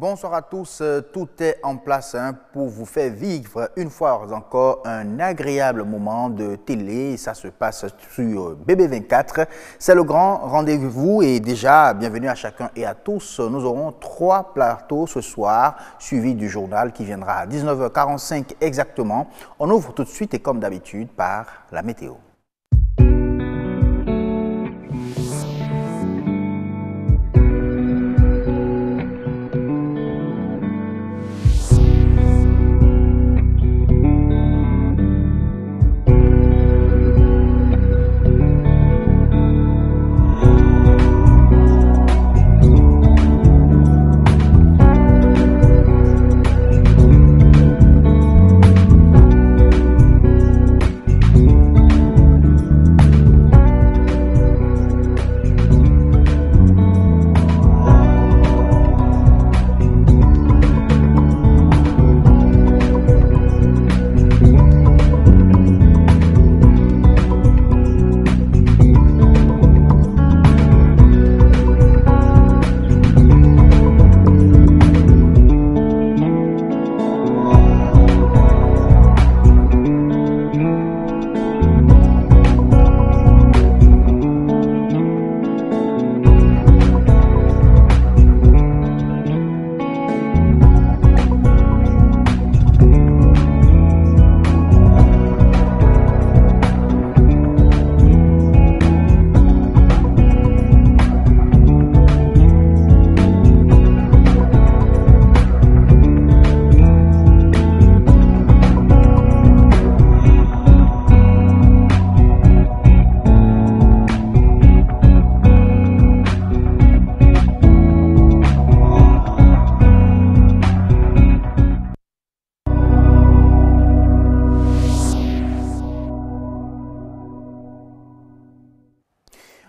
Bonsoir à tous, tout est en place pour vous faire vivre une fois encore un agréable moment de télé. Ça se passe sur BB24. C'est le grand rendez-vous et déjà, bienvenue à chacun et à tous. Nous aurons 3 plateaux ce soir, suivis du journal qui viendra à 19h45 exactement. On ouvre tout de suite et comme d'habitude par la météo.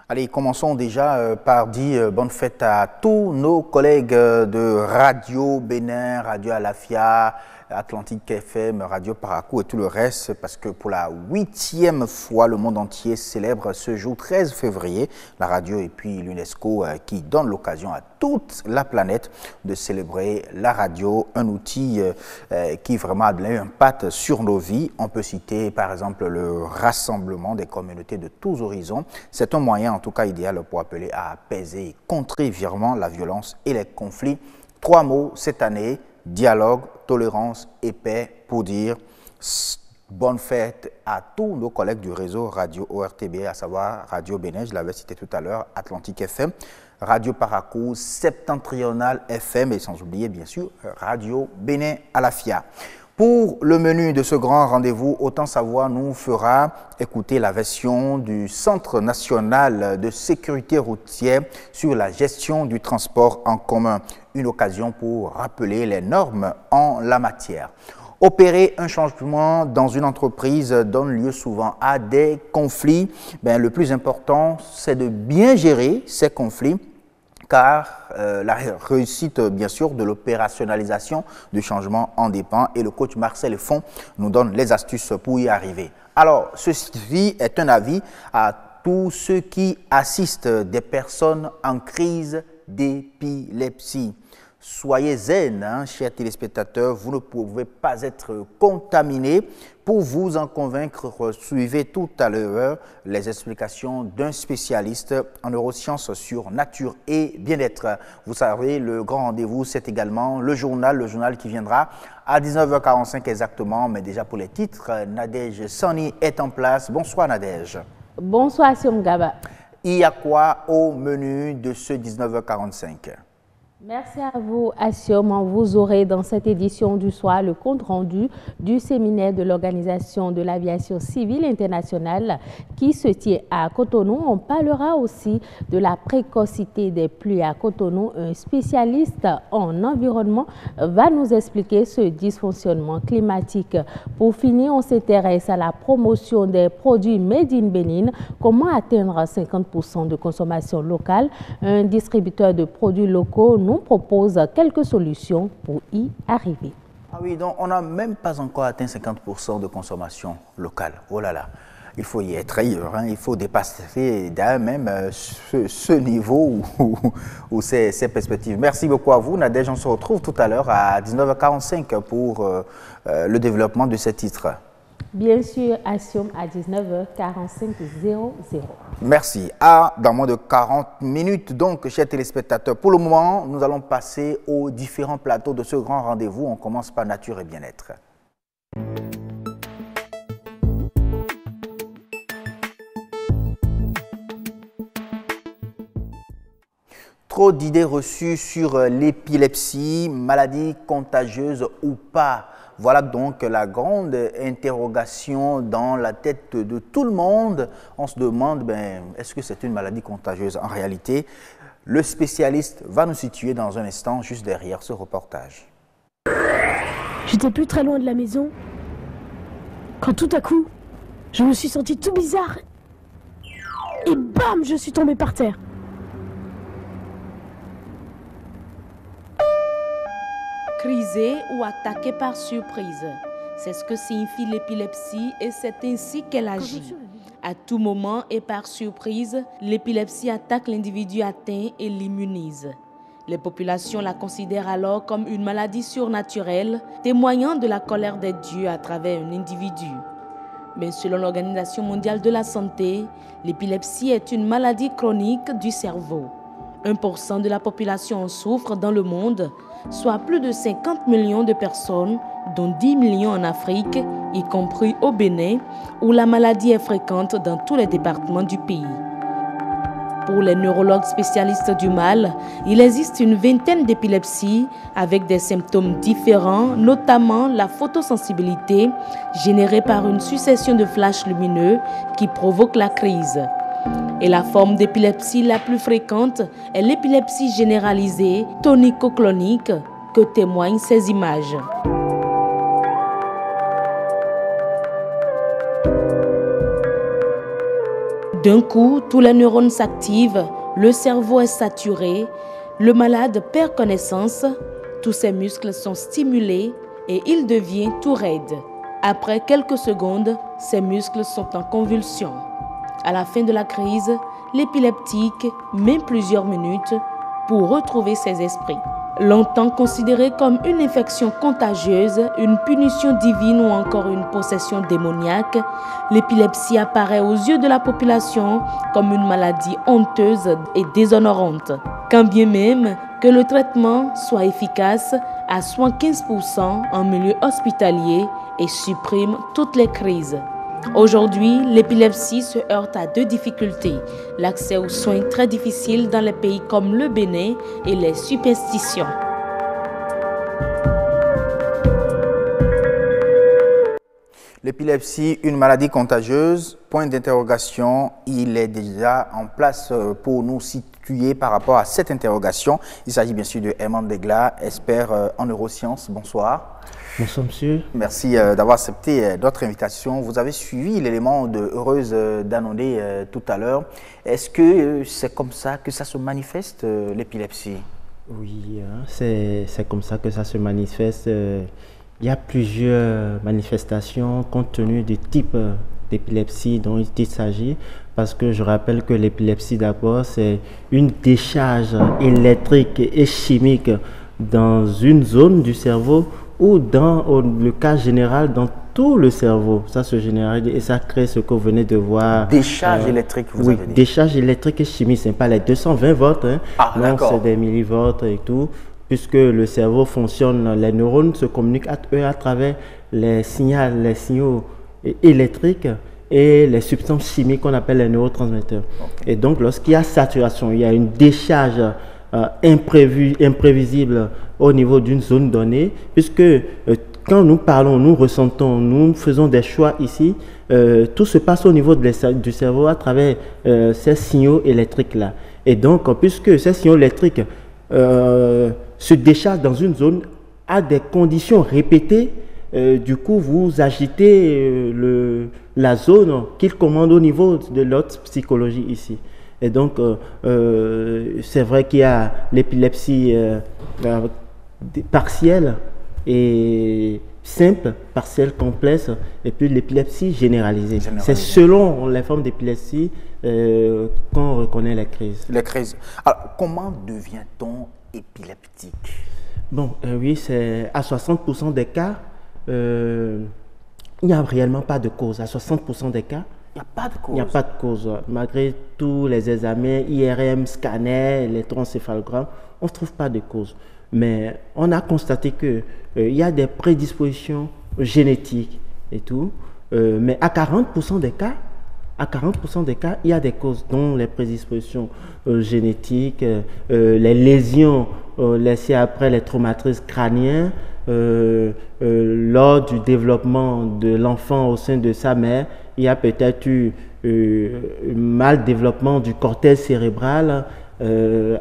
Allez, commençons déjà par dire bonne fête à tous nos collègues de Radio Bénin, Radio Alafia, Atlantique FM, Radio Paracou et tout le reste, parce que pour la 8e fois, le monde entier célèbre ce jour 13 février, la radio et puis l'UNESCO qui donne l'occasion à toute la planète de célébrer la radio, un outil qui vraiment a de l'impact sur nos vies. On peut citer par exemple le rassemblement des communautés de tous horizons. C'est un moyen en tout cas idéal pour appeler à apaiser et contrer virement la violence et les conflits. 3 mots cette année: dialogue, tolérance et paix, pour dire bonne fête à tous nos collègues du réseau Radio ORTB, à savoir Radio Bénin, je l'avais cité tout à l'heure, Atlantique FM, Radio Paracou, Septentrional FM et sans oublier bien sûr Radio Bénin Alafia. Pour le menu de ce grand rendez-vous, Autant Savoir nous fera écouter la version du Centre national de sécurité routière sur la gestion du transport en commun. Une occasion pour rappeler les normes en la matière. Opérer un changement dans une entreprise donne lieu souvent à des conflits. Le plus important, c'est de bien gérer ces conflits, car la réussite, bien sûr, de l'opérationnalisation du changement en dépend. Et le coach Marcel Font nous donne les astuces pour y arriver. Alors, ceci est un avis à tous ceux qui assistent des personnes en crise d'épilepsie. Soyez zen, chers téléspectateurs, vous ne pouvez pas être contaminé. Pour vous en convaincre, suivez tout à l'heure les explications d'un spécialiste en neurosciences sur nature et bien-être. Vous savez, le grand rendez-vous, c'est également le journal qui viendra à 19h45 exactement. Mais déjà pour les titres, Nadège Sani est en place. Bonsoir Nadège. Bonsoir Siom Gaba. Il y a quoi au menu de ce 19h45? Merci à vous, Assiom. Vous aurez dans cette édition du soir le compte-rendu du séminaire de l'Organisation de l'aviation civile internationale qui se tient à Cotonou. On parlera aussi de la précocité des pluies à Cotonou. Un spécialiste en environnement va nous expliquer ce dysfonctionnement climatique. Pour finir, on s'intéresse à la promotion des produits Made in Bénin. Comment atteindre 50% de consommation locale? Un distributeur de produits locaux nous propose quelques solutions pour y arriver. Ah oui, donc on n'a même pas encore atteint 50% de consommation locale. Oh là là. Il faut y être ailleurs, hein. Il faut dépasser même ce niveau ou ces perspectives. Merci beaucoup à vous, Nadège. On se retrouve tout à l'heure à 19h45 pour le développement de ce titre. Bien sûr, Assiom à 19h45 00. Merci. Dans moins de 40 minutes, donc, chers téléspectateurs, pour le moment, nous allons passer aux différents plateaux de ce grand rendez-vous. On commence par Nature et Bien-être. Trop d'idées reçues sur l'épilepsie, maladie contagieuse ou pas. Voilà donc la grande interrogation dans la tête de tout le monde. On se demande, est-ce que c'est une maladie contagieuse? En réalité, le spécialiste va nous situer dans un instant, juste derrière ce reportage. J'étais plus très loin de la maison, quand tout à coup, je me suis senti tout bizarre. Et bam, je suis tombé par terre. Criser ou attaquer par surprise, c'est ce que signifie l'épilepsie et c'est ainsi qu'elle agit. À tout moment et par surprise, l'épilepsie attaque l'individu atteint et l'immunise. Les populations la considèrent alors comme une maladie surnaturelle, témoignant de la colère des dieux à travers un individu. Mais selon l'Organisation mondiale de la santé, l'épilepsie est une maladie chronique du cerveau. 1% de la population en souffre dans le monde, soit plus de 50 millions de personnes, dont 10 millions en Afrique, y compris au Bénin, où la maladie est fréquente dans tous les départements du pays. Pour les neurologues spécialistes du mal, il existe une vingtaine d'épilepsies avec des symptômes différents, notamment la photosensibilité générée par une succession de flashs lumineux qui provoque la crise. Et la forme d'épilepsie la plus fréquente est l'épilepsie généralisée tonico-clonique que témoignent ces images. D'un coup, tous les neurones s'activent, le cerveau est saturé, le malade perd connaissance, tous ses muscles sont stimulés et il devient tout raide. Après quelques secondes, ses muscles sont en convulsion. À la fin de la crise, l'épileptique met plusieurs minutes pour retrouver ses esprits. Longtemps considérée comme une infection contagieuse, une punition divine ou encore une possession démoniaque, l'épilepsie apparaît aux yeux de la population comme une maladie honteuse et déshonorante. Quand bien même que le traitement soit efficace à 75% en milieu hospitalier et supprime toutes les crises. Aujourd'hui, l'épilepsie se heurte à deux difficultés. L'accès aux soins très difficile dans les pays comme le Bénin et les superstitions. L'épilepsie, une maladie contagieuse, point d'interrogation, il est déjà en place pour nous situer par rapport à cette interrogation. Il s'agit bien sûr de Herman Degla, expert en neurosciences. Bonsoir. Bonsoir monsieur. Merci d'avoir accepté notre invitation. Vous avez suivi l'élément de Heureuse d'Anondé tout à l'heure. Est-ce que c'est comme ça que ça se manifeste, l'épilepsie? Oui, c'est comme ça que ça se manifeste. Il y a plusieurs manifestations compte tenu du type d'épilepsie dont il s'agit. Parce que je rappelle que l'épilepsie d'abord, c'est une décharge électrique et chimique dans une zone du cerveau ou dans le cas général, dans tout le cerveau. Ça se généralise et ça crée ce que vous venez de voir. Décharge électrique, vous avez dit? Décharge électrique et chimique, ce n'est pas les 220 volts, hein. Non, c'est des millivolts et tout, puisque le cerveau fonctionne, les neurones se communiquent à travers les signaux électriques et les substances chimiques qu'on appelle les neurotransmetteurs. Okay. Et donc, lorsqu'il y a saturation, il y a une décharge imprévisible au niveau d'une zone donnée, puisque quand nous parlons, nous ressentons, nous faisons des choix ici, tout se passe au niveau du cerveau à travers ces signaux électriques-là. Et donc, puisque ces signaux électriques se déchargent dans une zone à des conditions répétées, du coup, vous agitez la zone qu'il commande au niveau de l'autre psychologie ici. Et donc, c'est vrai qu'il y a l'épilepsie partielle et simple, partielle, complexe, et puis l'épilepsie généralisée. C'est selon les formes d'épilepsie qu'on reconnaît les crises. Les crises. Alors, comment devient-on épileptique? Bon, oui, c'est à 60% des cas, il n'y a réellement pas de cause. À 60% des cas, il n'y a pas de cause. Il n'y a pas de cause. Malgré tous les examens, IRM, scanner, électroencéphalogramme, on ne trouve pas de cause. Mais on a constaté qu'il y a des prédispositions génétiques et tout. Mais à 40% des cas, il y a des causes, dont les prédispositions génétiques, les lésions laissées après les traumatismes crâniens, lors du développement de l'enfant au sein de sa mère, il y a peut-être eu mal développement du cortex cérébral.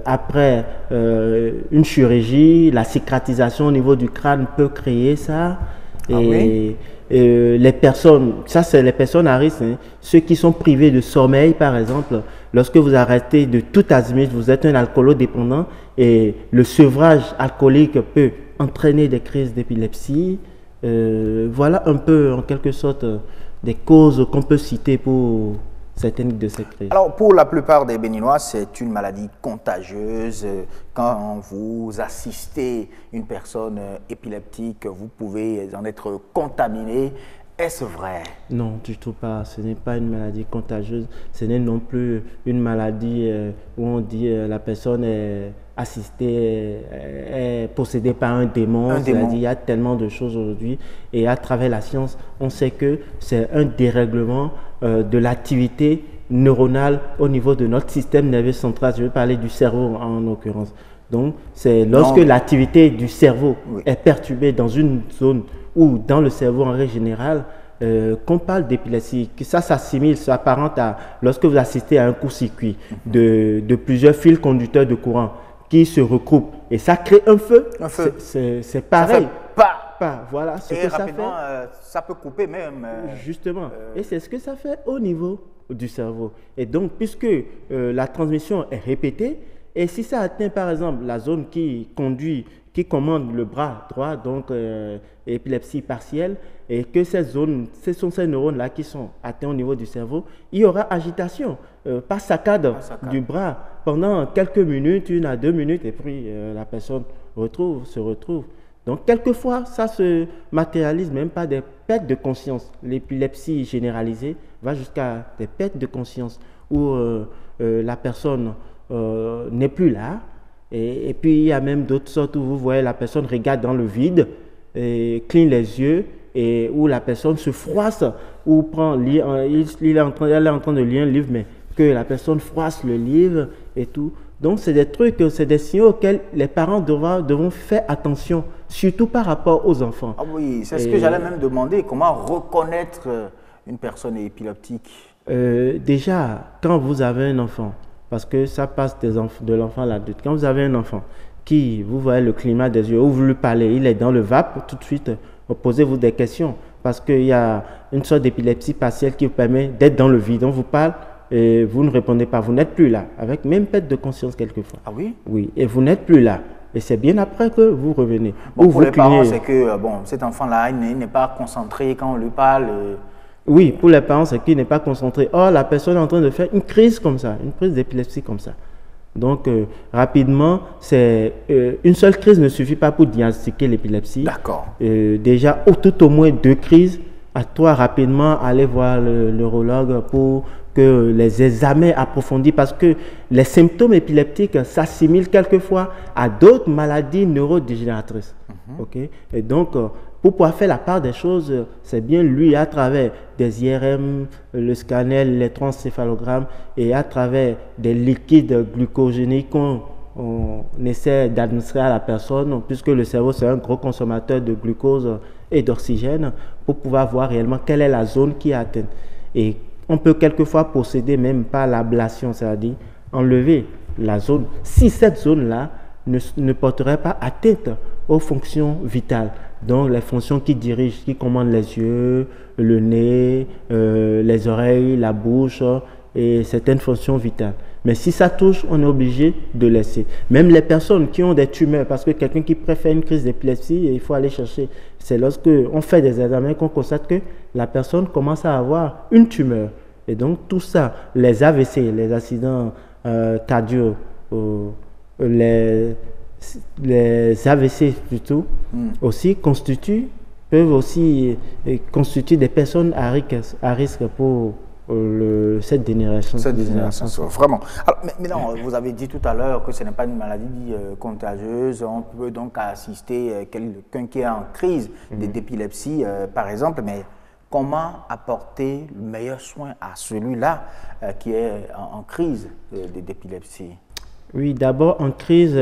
Après une chirurgie, la cicatricisation au niveau du crâne peut créer ça. Les personnes, ça c'est les personnes à risque, hein. Ceux qui sont privés de sommeil par exemple, lorsque vous arrêtez de tout azimut, vous êtes un alcoolodépendant et le sevrage alcoolique peut entraîner des crises d'épilepsie. Voilà un peu en quelque sorte des causes qu'on peut citer pour certaines de ces crises. Alors, pour la plupart des Béninois, c'est une maladie contagieuse. Quand vous assistez une personne épileptique, vous pouvez en être contaminé. Est-ce vrai? Non, du tout pas. Ce n'est pas une maladie contagieuse. Ce n'est non plus une maladie où on dit la personne est assistée, est possédée par un démon. Il y a tellement de choses aujourd'hui. Et à travers la science, on sait que c'est un dérèglement de l'activité neuronale au niveau de notre système nerveux central. Je vais parler du cerveau en l'occurrence. Donc, c'est lorsque l'activité du cerveau est perturbée dans une zone ou dans le cerveau en règle générale, qu'on parle d'épilepsie, que ça s'assimile, s'apparente à lorsque vous assistez à un court-circuit de plusieurs fils conducteurs de courant qui se recoupent et ça crée un feu. C'est pareil. Voilà ce que ça fait. Ça peut couper même. Justement. Et c'est ce que ça fait au niveau du cerveau. Et donc, puisque la transmission est répétée, et si ça atteint par exemple la zone qui commande le bras droit, donc épilepsie partielle, et que ces zones, ce sont ces neurones-là qui sont atteints au niveau du cerveau, il y aura agitation, pas saccade du bras pendant quelques minutes, 1 à 2 minutes, et puis la personne se retrouve. Donc, quelquefois, ça se matérialise même par des pertes de conscience. L'épilepsie généralisée va jusqu'à des pertes de conscience où la personne n'est plus là. Et puis, il y a même d'autres sortes où vous voyez la personne regarde dans le vide, et cligne les yeux, et où la personne se froisse, ou elle est en train de lire un livre, mais que la personne froisse le livre et tout. Donc, c'est des trucs, c'est des signaux auxquels les parents devront faire attention, surtout par rapport aux enfants. Ah oui, c'est ce que j'allais même demander. Comment reconnaître une personne épileptique? Déjà, quand vous avez un enfant, parce que ça passe de l'enfant à l'adulte, quand vous avez un enfant qui, vous voyez le climat des yeux, où vous lui parlez, il est dans le vape, tout de suite, posez-vous des questions, parce qu'il y a une sorte d'épilepsie partielle qui vous permet d'être dans le vide. On vous parle, et vous ne répondez pas, vous n'êtes plus là, avec même perte de conscience quelquefois. Ah oui? Oui, et vous n'êtes plus là. Et c'est bien après que vous revenez. Bon, pour les parents, c'est que cet enfant-là, il n'est pas concentré quand on lui parle. Oui, pour les parents, c'est qu'il n'est pas concentré. Or, la personne est en train de faire une crise comme ça, une crise d'épilepsie comme ça. Donc, rapidement, une seule crise ne suffit pas pour diagnostiquer l'épilepsie. D'accord. Déjà, tout au moins 2 crises. À toi, rapidement, aller voir le neurologue pour que les examens approfondis, parce que les symptômes épileptiques s'assimilent quelquefois à d'autres maladies neurodégénératrices. Okay? Et donc, pour pouvoir faire la part des choses, c'est bien lui, à travers des IRM, le scanner, l'électroencéphalogramme, et à travers des liquides glucogéniques qu'on essaie d'administrer à la personne, puisque le cerveau, c'est un gros consommateur de glucose et d'oxygène, pour pouvoir voir réellement quelle est la zone qui est atteinte. Et on peut quelquefois procéder même par l'ablation, c'est-à-dire enlever la zone, si cette zone-là ne porterait pas atteinte aux fonctions vitales. Donc les fonctions qui commandent les yeux, le nez, les oreilles, la bouche et certaines fonctions vitales. Mais si ça touche, on est obligé de laisser. Même les personnes qui ont des tumeurs, parce que quelqu'un qui préfère une crise d'épilepsie, il faut aller chercher. C'est lorsque on fait des examens qu'on constate que la personne commence à avoir une tumeur. Et donc tout ça, les AVC, les accidents cardio, les AVC plutôt, aussi peuvent aussi constituer des personnes à risque pour cette génération. Vraiment. Alors, maintenant, vous avez dit tout à l'heure que ce n'est pas une maladie contagieuse. On peut donc assister quelqu'un qui est en crise d'épilepsie, par exemple, mais comment apporter le meilleur soin à celui-là qui est en crise d'épilepsie? Oui, d'abord, en crise,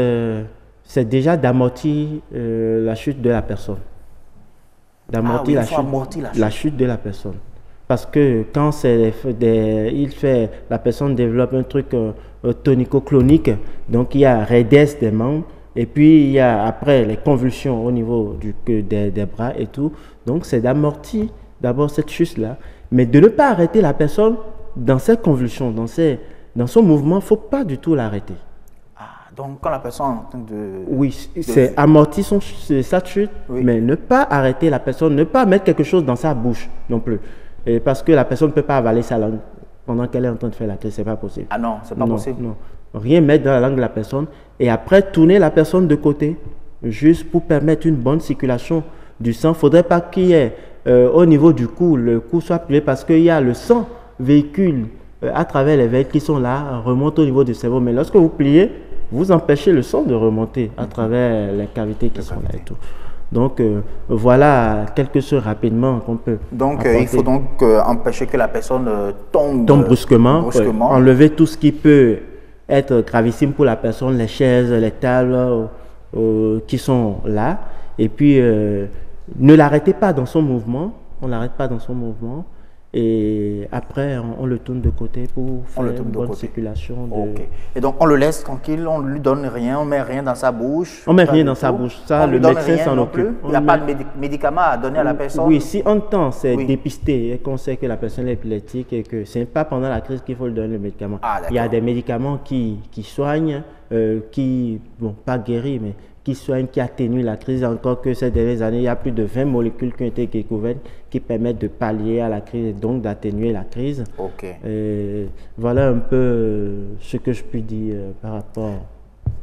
c'est déjà d'amortir la chute de la personne. D'amortir la chute de la personne. Parce que quand la personne développe un truc tonico-clonique, donc il y a raidesse des membres, et puis il y a après les convulsions au niveau des bras et tout. Donc c'est d'amortir d'abord cette chute-là, mais de ne pas arrêter la personne dans ses convulsions, dans son mouvement, il ne faut pas du tout l'arrêter. Donc, quand la personne est en train de... Oui, c'est amortir sa chute, mais ne pas arrêter la personne, ne pas mettre quelque chose dans sa bouche non plus. Et parce que la personne ne peut pas avaler sa langue pendant qu'elle est en train de faire la crise, ce n'est pas possible. Ah non, c'est pas possible? Non, rien mettre dans la langue de la personne et après tourner la personne de côté, juste pour permettre une bonne circulation du sang. Il ne faudrait pas qu'il y ait au niveau du cou, le cou soit plié parce qu'il y a le sang véhicule à travers les veines qui sont là, remonte au niveau du cerveau. Mais lorsque vous pliez, vous empêchez le sang de remonter à travers les cavités qui sont là et tout. Donc, voilà quelque chose rapidement qu'on peut apporter. Il faut donc empêcher que la personne tombe brusquement. Enlever tout ce qui peut être gravissime pour la personne, les chaises, les tables qui sont là. Et puis, ne l'arrêtez pas dans son mouvement. On ne l'arrête pas dans son mouvement. Et après, on le tourne de côté pour faire une bonne circulation. Et donc, on le laisse tranquille, on ne lui donne rien, on ne met rien dans sa bouche. On ne met rien dans sa bouche. Ça, le médecin s'en occupe. Il n'y a pas de médicaments à donner à la personne? Oui, si on tend, c'est dépisté et qu'on sait que la personne est épileptique et que ce n'est pas pendant la crise qu'il faut lui donner le médicament. Il y a des médicaments qui soignent, pas guéris, mais qui soignent, qui atténuent la crise. Encore que ces dernières années, il y a plus de 20 molécules qui ont été découvertes qui permettent de pallier à la crise et donc d'atténuer la crise. Voilà un peu ce que je puis dire par rapport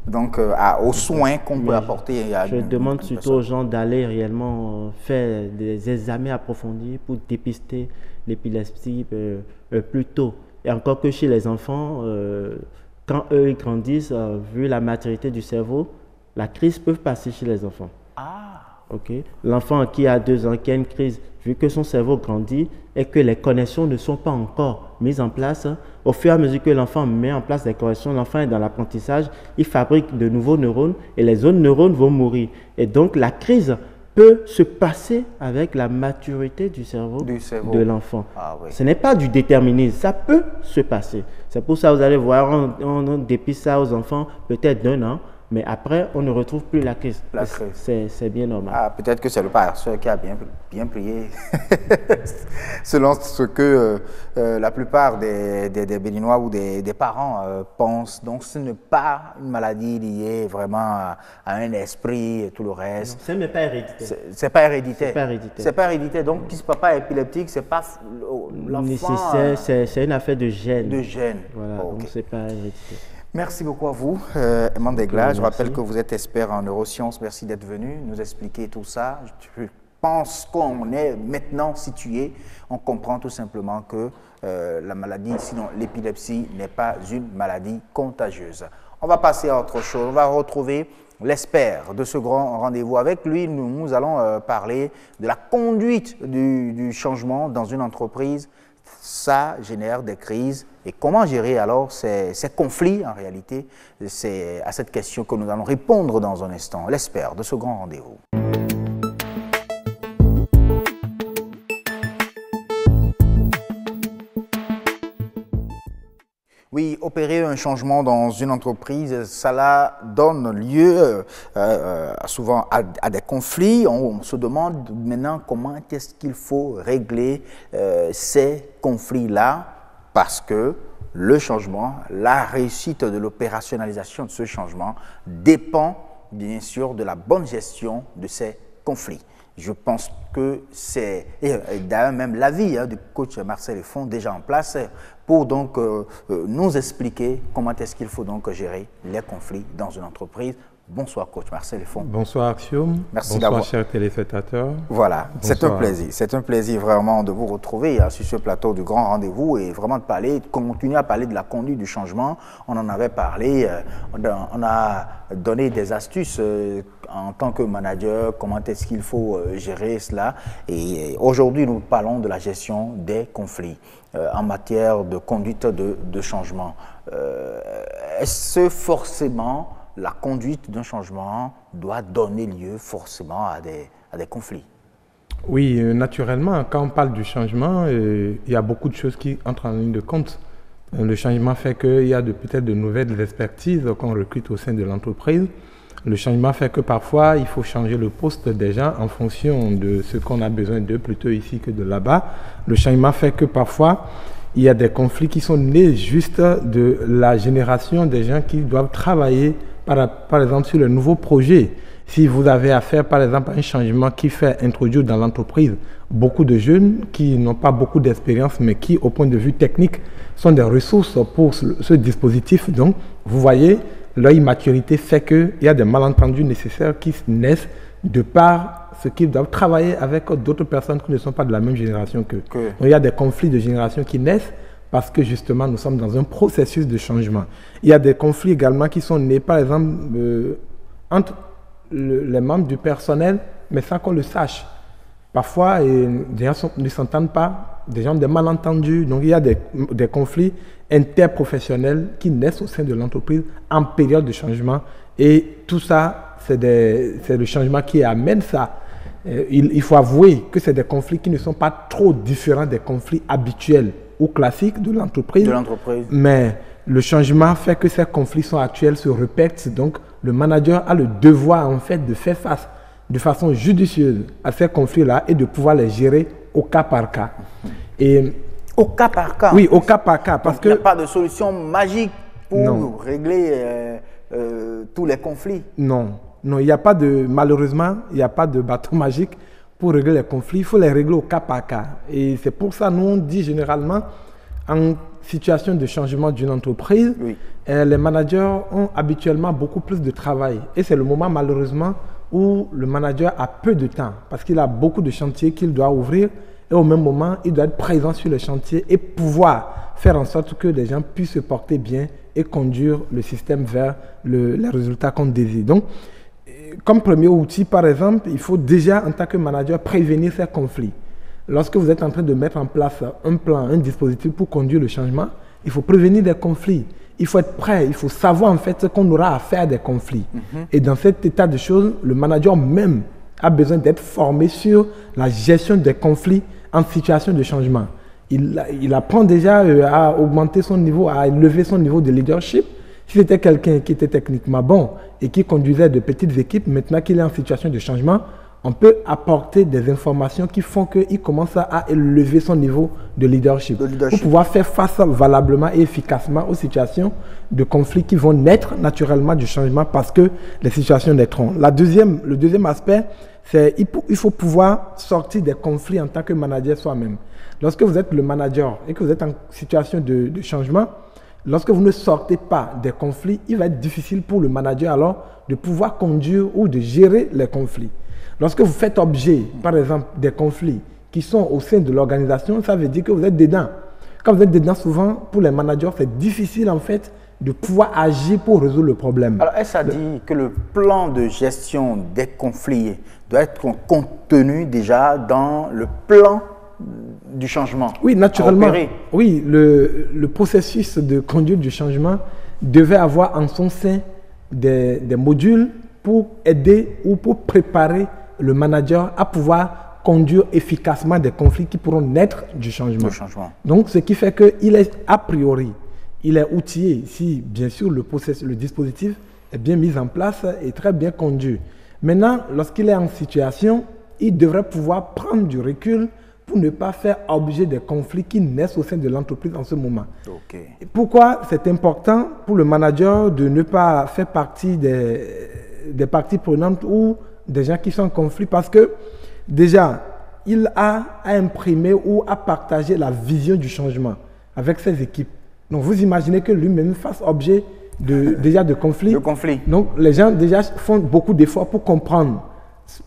donc aux soins qu'on peut apporter. Je demande surtout aux gens d'aller réellement faire des examens approfondis pour dépister l'épilepsie plus tôt. Et encore que chez les enfants, quand eux ils grandissent, vu la maturité du cerveau, la crise peut passer chez les enfants. L'enfant qui a 2 ans, qui a une crise, vu que son cerveau grandit et que les connexions ne sont pas encore mises en place, au fur et à mesure que l'enfant met en place les connexions, l'enfant est dans l'apprentissage, il fabrique de nouveaux neurones et les autres neurones vont mourir. Et donc la crise peut se passer avec la maturité du cerveau de l'enfant. Ce n'est pas du déterminisme, ça peut se passer. C'est pour ça que vous allez voir, on dépiste ça aux enfants peut-être d'1 an, mais après, on ne retrouve plus la crise. C'est bien normal. Peut-être que c'est le pasteur qui a bien prié. Selon ce que la plupart des Béninois ou des parents pensent. Donc, ce n'est pas une maladie liée vraiment à un esprit et tout le reste. Ce n'est pas héréditaire. C'est pas héréditaire. C'est pas héréditaire. Donc, si ce papa est épileptique, c'est pas l'enfant. C'est une affaire de gène. Voilà, donc ce n'est pas héréditaire. Merci beaucoup à vous, Aimant Degla. Je rappelle que vous êtes expert en neurosciences. Merci d'être venu nous expliquer tout ça. Je pense qu'on est maintenant situé. On comprend tout simplement que la maladie, sinon l'épilepsie, n'est pas une maladie contagieuse. On va passer à autre chose. On va retrouver l'expert de ce grand rendez-vous. Avec lui, nous allons parler de la conduite du changement dans une entreprise. Ça génère des crises. Et comment gérer alors ces conflits en réalité? C'est à cette question que nous allons répondre dans un instant. L'expert de ce grand rendez-vous. Oui, opérer un changement dans une entreprise, cela donne lieu souvent à des conflits. On se demande maintenant comment est-ce qu'il faut régler ces conflits-là, parce que le changement, la réussite de l'opérationnalisation de ce changement dépend bien sûr de la bonne gestion de ces conflits. Je pense que c'est d'ailleurs même l'avis du coach Marcel Effon déjà en place pour donc nous expliquer comment est-ce qu'il faut donc gérer les conflits dans une entreprise. Bonsoir coach Marcel Effon. Bonsoir Axiom. Merci bonsoir chers téléspectateurs. Voilà, c'est un plaisir vraiment de vous retrouver sur ce plateau du grand rendez-vous et vraiment de continuer à parler de la conduite du changement. On en avait parlé, on a donné des astuces en tant que manager, comment est-ce qu'il faut gérer cela. Et aujourd'hui, nous parlons de la gestion des conflits en matière de conduite de changement. Est-ce forcément la conduite d'un changement doit donner lieu forcément à des conflits? Oui, naturellement, quand on parle du changement, il y a beaucoup de choses qui entrent en ligne de compte. Le changement fait qu'il y a peut-être de nouvelles expertises qu'on recrute au sein de l'entreprise. Le changement fait que parfois, il faut changer le poste des gens en fonction de ce qu'on a besoin d'eux, plutôt ici que de là-bas. Le changement fait que parfois, il y a des conflits qui sont nés juste de la génération des gens qui doivent travailler par exemple sur le nouveau projet. Si vous avez affaire par exemple à un changement qui fait introduire dans l'entreprise beaucoup de jeunes qui n'ont pas beaucoup d'expérience mais qui au point de vue technique sont des ressources pour ce dispositif, donc vous voyez leur immaturité fait qu'il y a des malentendus nécessaires qui naissent de par ce qu'ils doivent travailler avec d'autres personnes qui ne sont pas de la même génération qu'eux. Donc il y a des conflits de génération qui naissent parce que justement, nous sommes dans un processus de changement. Il y a des conflits également qui sont nés, par exemple, entre les membres du personnel, mais sans qu'on le sache. Parfois, des gens ne s'entendent pas, des gens ont des malentendus. Donc, il y a des conflits interprofessionnels qui naissent au sein de l'entreprise en période de changement. Et tout ça, c'est le changement qui amène ça. Il faut avouer que c'est des conflits qui ne sont pas trop différents des conflits habituels ou classiques de l'entreprise. Mais le changement fait que ces conflits sont actuels, se répètent. Donc, le manager a le devoir, en fait, de faire face de façon judicieuse à ces conflits-là et de pouvoir les gérer au cas par cas. Et au cas par cas? Oui, au cas par cas. Parce qu'il n'y a pas de solution magique pour régler tous les conflits? Non, il n'y a pas de, malheureusement, il n'y a pas de bâton magique pour régler les conflits. Il faut les régler au cas par cas. Et c'est pour ça, nous, on dit généralement, en situation de changement d'une entreprise, les managers ont habituellement beaucoup plus de travail. Et c'est le moment, malheureusement, où le manager a peu de temps parce qu'il a beaucoup de chantiers qu'il doit ouvrir et au même moment, il doit être présent sur le chantier et pouvoir faire en sorte que les gens puissent se porter bien et conduire le système vers les résultats qu'on désire. Donc, comme premier outil, par exemple, il faut déjà, en tant que manager, prévenir ces conflits. Lorsque vous êtes en train de mettre en place un plan, un dispositif pour conduire le changement, il faut prévenir des conflits. Il faut être prêt, il faut savoir en fait qu'on aura à faire des conflits. Et dans cet état de choses, le manager même a besoin d'être formé sur la gestion des conflits en situation de changement. Il apprend déjà à augmenter son niveau, à élever son niveau de leadership. Si c'était quelqu'un qui était techniquement bon et qui conduisait de petites équipes, maintenant qu'il est en situation de changement, on peut apporter des informations qui font qu'il commence à élever son niveau de leadership. Pour pouvoir faire face valablement et efficacement aux situations de conflits qui vont naître naturellement du changement parce que les situations naîtront. Le deuxième aspect, c'est qu'il faut pouvoir sortir des conflits en tant que manager soi-même. Lorsque vous êtes le manager et que vous êtes en situation de changement, lorsque vous ne sortez pas des conflits, il va être difficile pour le manager alors de pouvoir conduire ou de gérer les conflits. Lorsque vous faites objet, par exemple, des conflits qui sont au sein de l'organisation, ça veut dire que vous êtes dedans. Quand vous êtes dedans, souvent, pour les managers, c'est difficile en fait de pouvoir agir pour résoudre le problème. Alors, est-ce à dire que le plan de gestion des conflits doit être contenu déjà dans le plan du changement? Oui, naturellement. Oui, le processus de conduite du changement devait avoir en son sein des modules pour aider ou pour préparer le manager à pouvoir conduire efficacement des conflits qui pourront naître du changement. Donc, ce qui fait qu'il est a priori, il est outillé si bien sûr le dispositif est bien mis en place et très bien conduit. Maintenant, lorsqu'il est en situation, il devrait pouvoir prendre du recul pour ne pas faire objet des conflits qui naissent au sein de l'entreprise en ce moment. Okay. Pourquoi c'est important pour le manager de ne pas faire partie des parties prenantes ou des gens qui sont en conflit? Parce que déjà, il a à imprimer ou à partager la vision du changement avec ses équipes. Donc vous imaginez que lui-même fasse objet déjà de conflits. De conflits. Donc les gens déjà font beaucoup d'efforts pour comprendre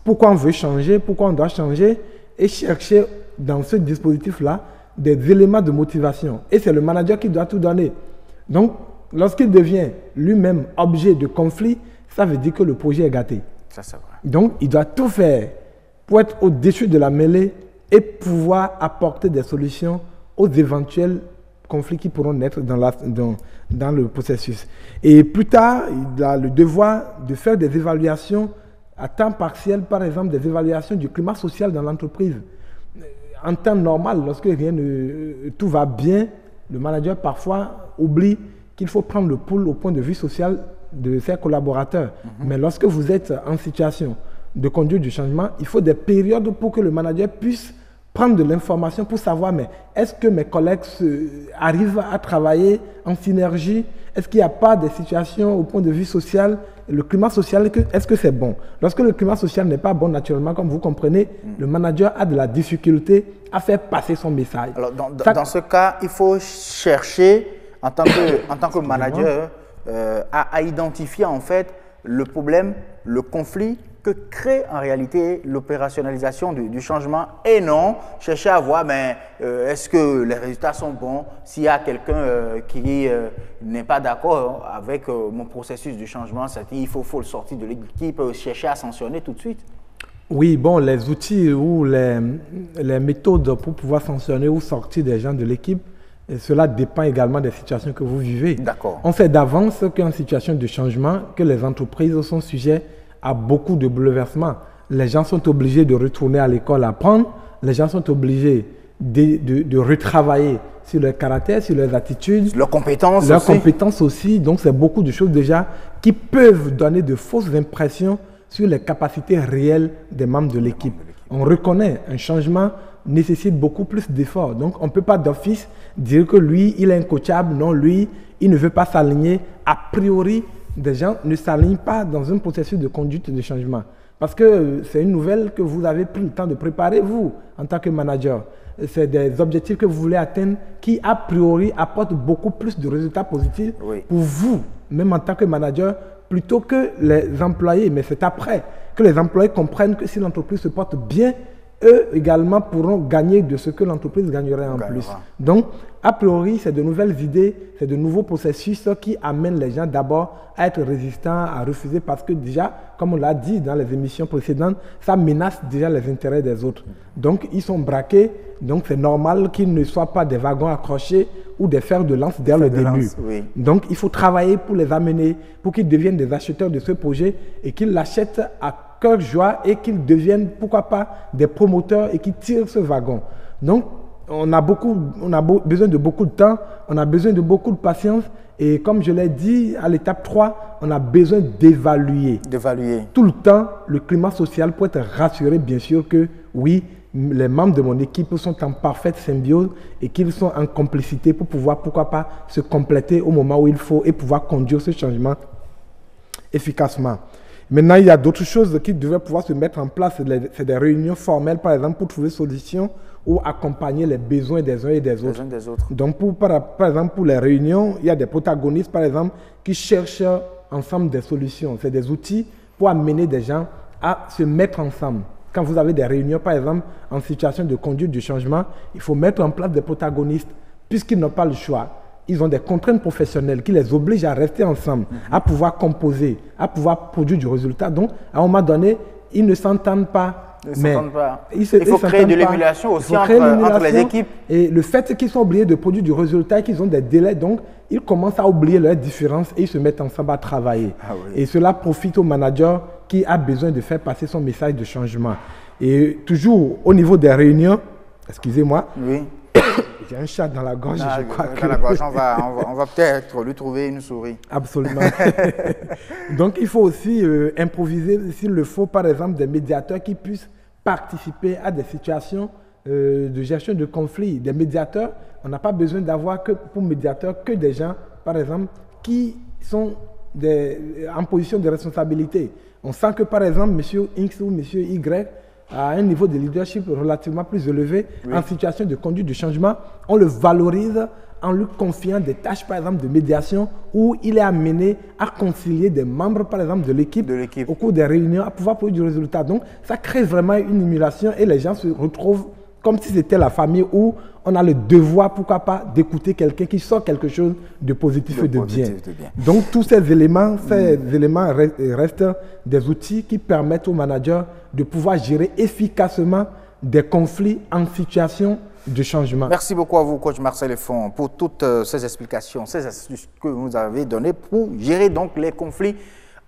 pourquoi on veut changer, pourquoi on doit changer et chercher dans ce dispositif-là des éléments de motivation. Et c'est le manager qui doit tout donner. Donc lorsqu'il devient lui-même objet de conflit, ça veut dire que le projet est gâté. Ça, c'est vrai. Donc il doit tout faire pour être au-dessus de la mêlée et pouvoir apporter des solutions aux éventuels conflits qui pourront naître dans le processus. Et plus tard, il a le devoir de faire des évaluations à temps partiel, par exemple des évaluations du climat social dans l'entreprise. En temps normal, lorsque tout va bien, le manager parfois oublie qu'il faut prendre le pouls au point de vue social de ses collaborateurs. Mais lorsque vous êtes en situation de conduire du changement, il faut des périodes pour que le manager puisse prendre de l'information pour savoir, mais est-ce que mes collègues arrivent à travailler en synergie? Est-ce qu'il n'y a pas des situations au point de vue social? Le climat social, est-ce que c'est bon? Lorsque le climat social n'est pas bon naturellement, comme vous comprenez, le manager a de la difficulté à faire passer son message. Alors, dans ce cas, il faut chercher, en tant que manager, à identifier en fait le problème, le conflit que crée en réalité l'opérationnalisation du changement et non chercher à voir est-ce que les résultats sont bons, s'il y a quelqu'un qui n'est pas d'accord avec mon processus du changement, c'est-à-dire il faut le sortir de l'équipe, chercher à sanctionner tout de suite. Oui, bon, les outils ou les méthodes pour pouvoir sanctionner ou sortir des gens de l'équipe, cela dépend également des situations que vous vivez. D'accord. On sait d'avance qu'en situation de changement, que les entreprises sont sujets à beaucoup de bouleversements. Les gens sont obligés de retourner à l'école apprendre, les gens sont obligés de retravailler sur leur caractère, sur leurs attitudes, leurs compétences aussi. Donc c'est beaucoup de choses déjà qui peuvent donner de fausses impressions sur les capacités réelles des membres de l'équipe. On reconnaît un changement nécessite beaucoup plus d'efforts. Donc on ne peut pas d'office dire que lui, il est incoachable. Non, lui, il ne veut pas s'aligner. A priori, des gens ne s'alignent pas dans un processus de conduite de changement. Parce que c'est une nouvelle que vous avez pris le temps de préparer, vous, en tant que manager. C'est des objectifs que vous voulez atteindre qui, a priori, apportent beaucoup plus de résultats positifs pour vous, même en tant que manager, plutôt que les employés. Mais c'est après que les employés comprennent que si l'entreprise se porte bien, eux également pourront gagner de ce que l'entreprise gagnerait en plus. Donc, a priori, c'est de nouvelles idées, c'est de nouveaux processus qui amènent les gens d'abord à être résistants, à refuser parce que déjà, comme on l'a dit dans les émissions précédentes, ça menace déjà les intérêts des autres. Donc, ils sont braqués, donc c'est normal qu'ils ne soient pas des wagons accrochés ou des fers de lance dès le début. Donc, il faut travailler pour les amener, pour qu'ils deviennent des acheteurs de ce projet et qu'ils l'achètent à cœur joie et qu'ils deviennent, pourquoi pas, des promoteurs et qui tirent ce wagon. Donc, on a besoin de beaucoup de temps, on a besoin de beaucoup de patience et comme je l'ai dit, à l'étape 3, on a besoin d'évaluer. Tout le temps, le climat social pour être rassuré, bien sûr que oui, les membres de mon équipe sont en parfaite symbiose et qu'ils sont en complicité pour pouvoir, pourquoi pas, se compléter au moment où il faut et pouvoir conduire ce changement efficacement. Maintenant, il y a d'autres choses qui devraient pouvoir se mettre en place. C'est des réunions formelles, par exemple, pour trouver solutions ou accompagner les besoins des uns et des autres. Donc, par exemple, pour les réunions, il y a des protagonistes, par exemple, qui cherchent ensemble des solutions. C'est des outils pour amener des gens à se mettre ensemble. Quand vous avez des réunions, par exemple, en situation de conduite du changement, il faut mettre en place des protagonistes, puisqu'ils n'ont pas le choix. Ils ont des contraintes professionnelles qui les obligent à rester ensemble, à pouvoir composer, à pouvoir produire du résultat. Donc, à un moment donné, ils ne s'entendent pas. Il faut créer de l'émulation aussi entre les équipes. Et le fait qu'ils sont obligés de produire du résultat et qu'ils ont des délais, donc, ils commencent à oublier leurs différences et ils se mettent ensemble à travailler. Et cela profite au manager qui a besoin de faire passer son message de changement. Et toujours au niveau des réunions, excusez-moi, j'ai un chat dans la gorge, je crois que... la gorge, on va peut-être lui trouver une souris. Absolument. Donc, il faut aussi improviser, s'il le faut, par exemple, des médiateurs qui puissent participer à des situations de gestion de conflits, des médiateurs. On n'a pas besoin d'avoir pour médiateurs que des gens, par exemple, qui sont en position de responsabilité. On sent que, par exemple, M. X ou M. Y a un niveau de leadership relativement plus élevé, en situation de conduite de changement. On le valorise en lui confiant des tâches, par exemple, de médiation, où il est amené à concilier des membres, par exemple, de l'équipe au cours des réunions, à pouvoir produire du résultat. Donc, ça crée vraiment une émulation et les gens se retrouvent comme si c'était la famille où on a le devoir, pourquoi pas, d'écouter quelqu'un qui sort quelque chose de positif et de bien. Donc, tous ces éléments restent des outils qui permettent aux managers de pouvoir gérer efficacement des conflits en situation de changement. Merci beaucoup à vous, coach Marcel Effon, pour toutes ces explications, ces astuces que vous nous avez données pour gérer donc les conflits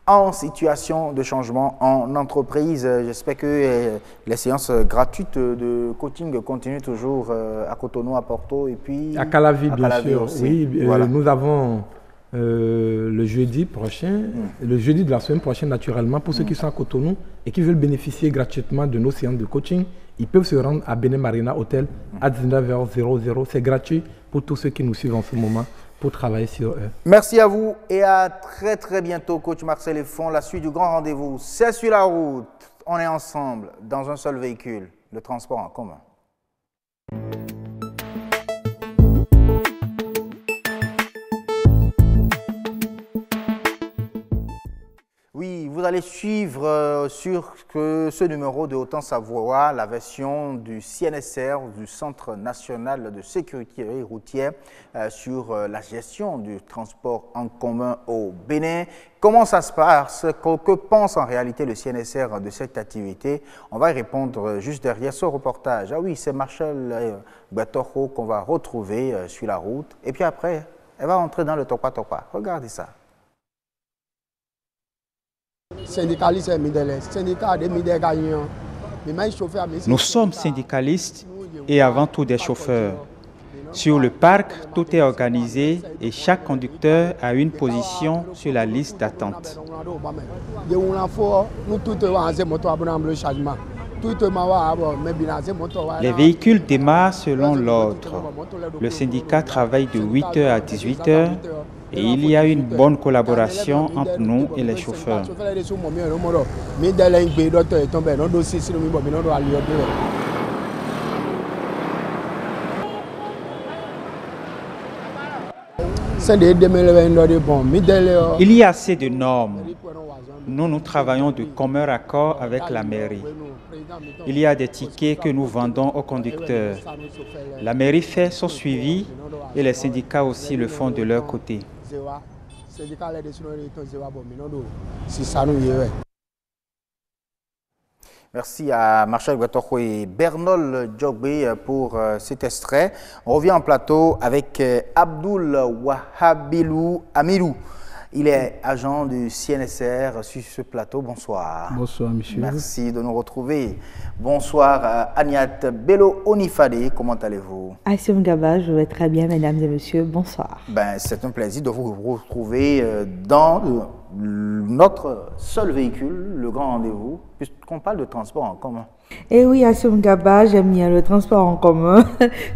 en situation de changement en entreprise. J'espère que les séances gratuites de coaching continuent toujours à Cotonou, à Porto et puis à Calavi, bien sûr. Aussi. Oui, voilà. Nous avons le jeudi prochain, le jeudi de la semaine prochaine naturellement, pour ceux qui sont à Cotonou et qui veulent bénéficier gratuitement de nos séances de coaching, ils peuvent se rendre à Benin Marina Hotel à 19h00. C'est gratuit pour tous ceux qui nous suivent en ce moment, pour travailler sur eux. Merci à vous et à très très bientôt, coach Marcel Effon. La suite du grand rendez-vous, c'est sur la route. On est ensemble dans un seul véhicule, le transport en commun. Oui, vous allez suivre sur ce numéro de Haute-Savoie la version du CNSR, du Centre national de sécurité routière, sur la gestion du transport en commun au Bénin. Comment ça se passe? Que pense en réalité le CNSR de cette activité? On va y répondre juste derrière ce reportage. Ah oui, c'est Marshall Betoro qu'on va retrouver sur la route. Et puis après, elle va entrer dans le Topa-Topa. Regardez ça. Nous sommes syndicalistes et avant tout des chauffeurs. Sur le parc, tout est organisé et chaque conducteur a une position sur la liste d'attente. Les véhicules démarrent selon l'ordre. Le syndicat travaille de 8h à 18h. Et il y a une bonne collaboration entre nous et les chauffeurs. Il y a assez de normes. Nous travaillons de commun accord avec la mairie. Il y a des tickets que nous vendons aux conducteurs. La mairie fait son suivi et les syndicats aussi le font de leur côté. Merci à Marshall Guatoro et Bernol Djogbe pour cet extrait. On revient en plateau avec Abdoul Wahabilou Amilou. Il est agent du CNSR sur ce plateau. Bonsoir. Bonsoir, monsieur. Merci de nous retrouver. Bonsoir, Agnat Bello Onifade. Comment allez-vous? Assim Gaba, je vais très bien, mesdames et messieurs. Bonsoir. C'est un plaisir de vous retrouver dans notre seul véhicule, le grand rendez-vous, puisqu'on parle de transport en commun. Eh oui, Assim Gaba, j'aime bien le transport en commun,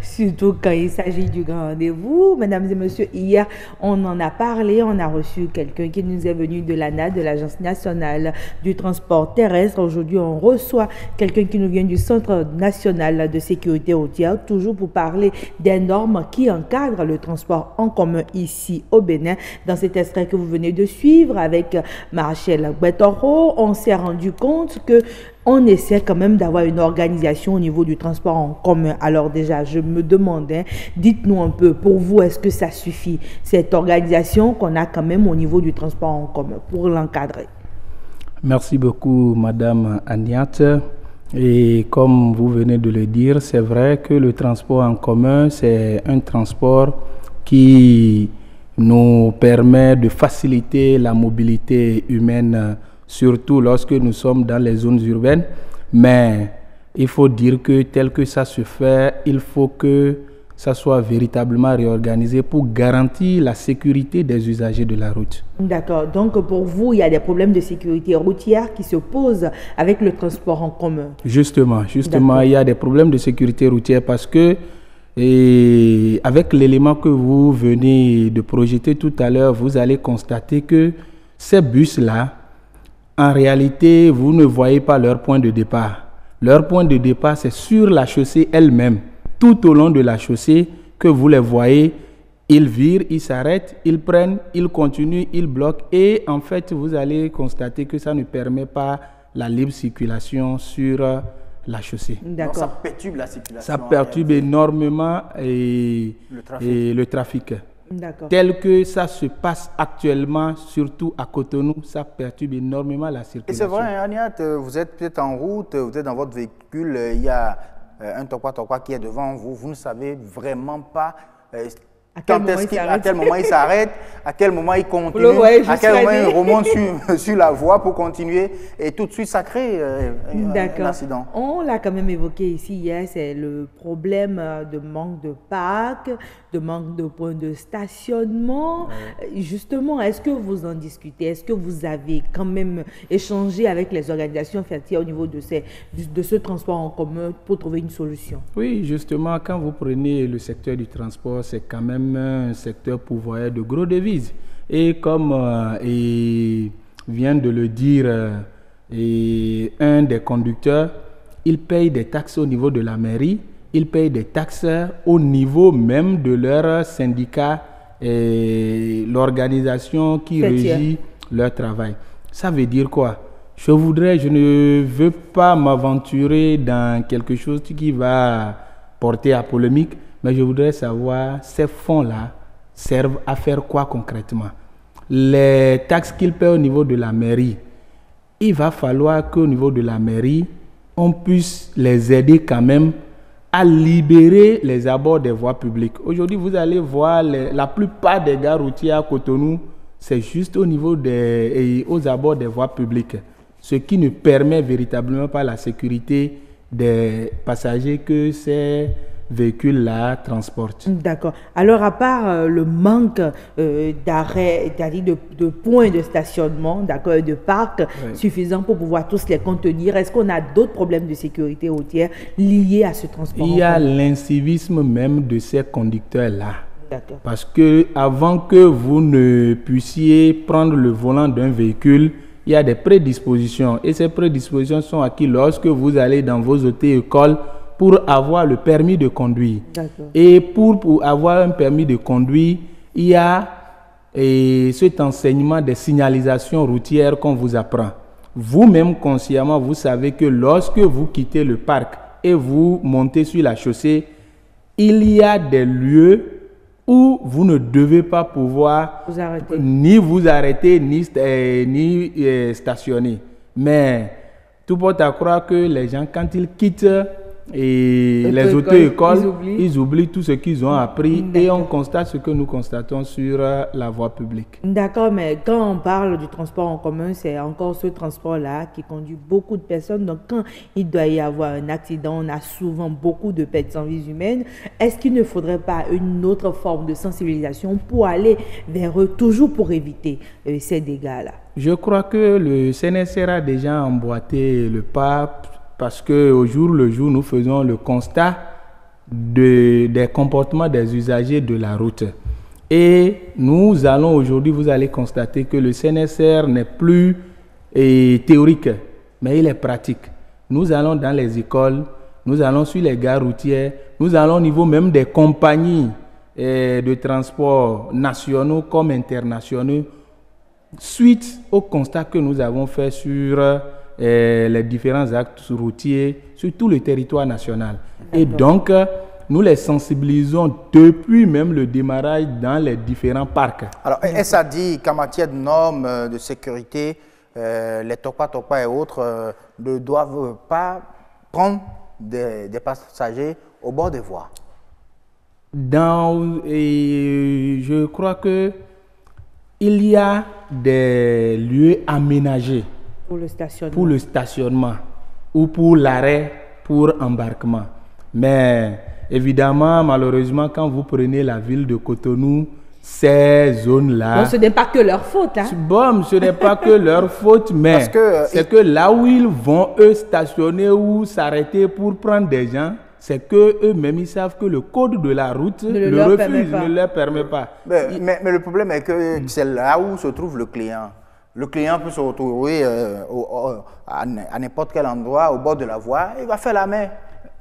surtout quand il s'agit du grand rendez-vous. Mesdames et messieurs, hier, on en a parlé, on a reçu quelqu'un qui nous est venu de l'ANA, de l'Agence nationale du transport terrestre. Aujourd'hui, on reçoit quelqu'un qui nous vient du Centre national de sécurité routière, toujours pour parler des normes qui encadrent le transport en commun ici au Bénin. Dans cet extrait que vous venez de suivre avec Marshall Betoro, on s'est rendu compte que on essaie quand même d'avoir une organisation au niveau du transport en commun. Alors déjà, je me demandais, dites-nous un peu, pour vous, est-ce que ça suffit, cette organisation qu'on a quand même au niveau du transport en commun, pour l'encadrer? Merci beaucoup, Madame Agnat. Et comme vous venez de le dire, c'est vrai que le transport en commun, c'est un transport qui nous permet de faciliter la mobilité humaine, surtout lorsque nous sommes dans les zones urbaines. Mais il faut dire que tel que ça se fait, il faut que ça soit véritablement réorganisé pour garantir la sécurité des usagers de la route. D'accord. Donc, pour vous, il y a des problèmes de sécurité routière qui se posent avec le transport en commun. Justement, il y a des problèmes de sécurité routière parce que, avec l'élément que vous venez de projeter tout à l'heure, vous allez constater que ces bus-là, en réalité, vous ne voyez pas leur point de départ. Leur point de départ, c'est sur la chaussée elle-même. Tout au long de la chaussée, que vous les voyez, ils virent, ils s'arrêtent, ils prennent, ils continuent, ils bloquent. Et en fait, vous allez constater que ça ne permet pas la libre circulation sur la chaussée. Donc ça perturbe la circulation. Ça perturbe énormément le trafic. Tel que ça se passe actuellement, surtout à Cotonou, ça perturbe énormément la circulation. Et c'est vrai, Aniat, vous êtes peut-être en route, vous êtes dans votre véhicule, il y a un tokwa qui est devant vous, vous ne savez vraiment pas à quel moment il s'arrête, à quel moment il continue, à quel moment il remonte sur la voie pour continuer et tout de suite ça crée un accident. On l'a quand même évoqué ici hier, c'est le problème de manque de parcs, de manque de points de stationnement. Justement, est-ce que vous en discutez? Est-ce que vous avez quand même échangé avec les organisations fertières au niveau de ce transport en commun pour trouver une solution? Oui, justement, quand vous prenez le secteur du transport, c'est quand même un secteur pourvoyeur de gros devises. Et comme vient de le dire un des conducteurs, ils payent des taxes au niveau de la mairie, ils payent des taxes au niveau même de leur syndicat et l'organisation qui régit leur travail. Ça veut dire quoi? Je ne veux pas m'aventurer dans quelque chose qui va porter à polémique, mais je voudrais savoir, ces fonds-là servent à faire quoi concrètement? Les taxes qu'ils paient au niveau de la mairie, il va falloir qu'au niveau de la mairie, on puisse les aider quand même à libérer les abords des voies publiques. Aujourd'hui, vous allez voir la plupart des gares routières à Cotonou, c'est juste au niveau aux abords des voies publiques, ce qui ne permet véritablement pas la sécurité des passagers que ces véhicules-là transportent. D'accord. Alors, à part le manque d'arrêts, c'est-à-dire de points de stationnement, d'accord, de parcs suffisants pour pouvoir tous les contenir, est-ce qu'on a d'autres problèmes de sécurité routière liés à ce transport? Il y a l'incivisme même de ces conducteurs-là. Parce que avant que vous ne puissiez prendre le volant d'un véhicule, il y a des prédispositions. Et ces prédispositions sont acquises lorsque vous allez dans vos auto-écoles pour avoir le permis de conduire. Et pour avoir un permis de conduire, il y a cet enseignement des signalisations routières qu'on vous apprend. Vous-même, consciemment, vous savez que lorsque vous quittez le parc et vous montez sur la chaussée, il y a des lieux où vous ne devez pas pouvoir ni vous arrêter, ni stationner. Mais tout porte à croire que les gens, quand ils quittent les auto-écoles, ils oublient tout ce qu'ils ont appris et on constate ce que nous constatons sur la voie publique. D'accord, mais quand on parle du transport en commun, c'est encore ce transport-là qui conduit beaucoup de personnes. Donc, quand il doit y avoir un accident, on a souvent beaucoup de pertes en vies humaines. Est-ce qu'il ne faudrait pas une autre forme de sensibilisation pour aller vers eux, toujours pour éviter ces dégâts-là? Je crois que le CNSR a déjà emboîté le pas parce qu'au jour le jour, nous faisons le constat des comportements des usagers de la route. Et nous allons aujourd'hui, vous allez constater que le CNSR n'est plus théorique, mais il est pratique. Nous allons dans les écoles, nous allons sur les gares routières, nous allons au niveau même des compagnies de transport nationaux comme internationaux, suite au constat que nous avons fait sur les différents actes routiers sur tout le territoire national. Et donc, nous les sensibilisons depuis même le démarrage dans les différents parcs. Alors, est-ce à dire qu'en matière de normes de sécurité, les tokwa et autres ne doivent pas prendre des passagers au bord des voies? Je crois que il y a des lieux aménagés pour le stationnement ou pour l'arrêt pour embarquement. Mais évidemment, malheureusement, quand vous prenez la ville de Cotonou, ces zones-là... Donc ce n'est pas que leur faute. Hein? Bon, ce n'est pas que leur faute, mais c'est que là où ils vont, eux, stationner ou s'arrêter pour prendre des gens, c'est qu'eux-mêmes, ils savent que le code de la route ne leur permet pas. Mais le problème est que c'est là où se trouve le client. Le client peut se retrouver à n'importe quel endroit, au bord de la voie, il va faire la main.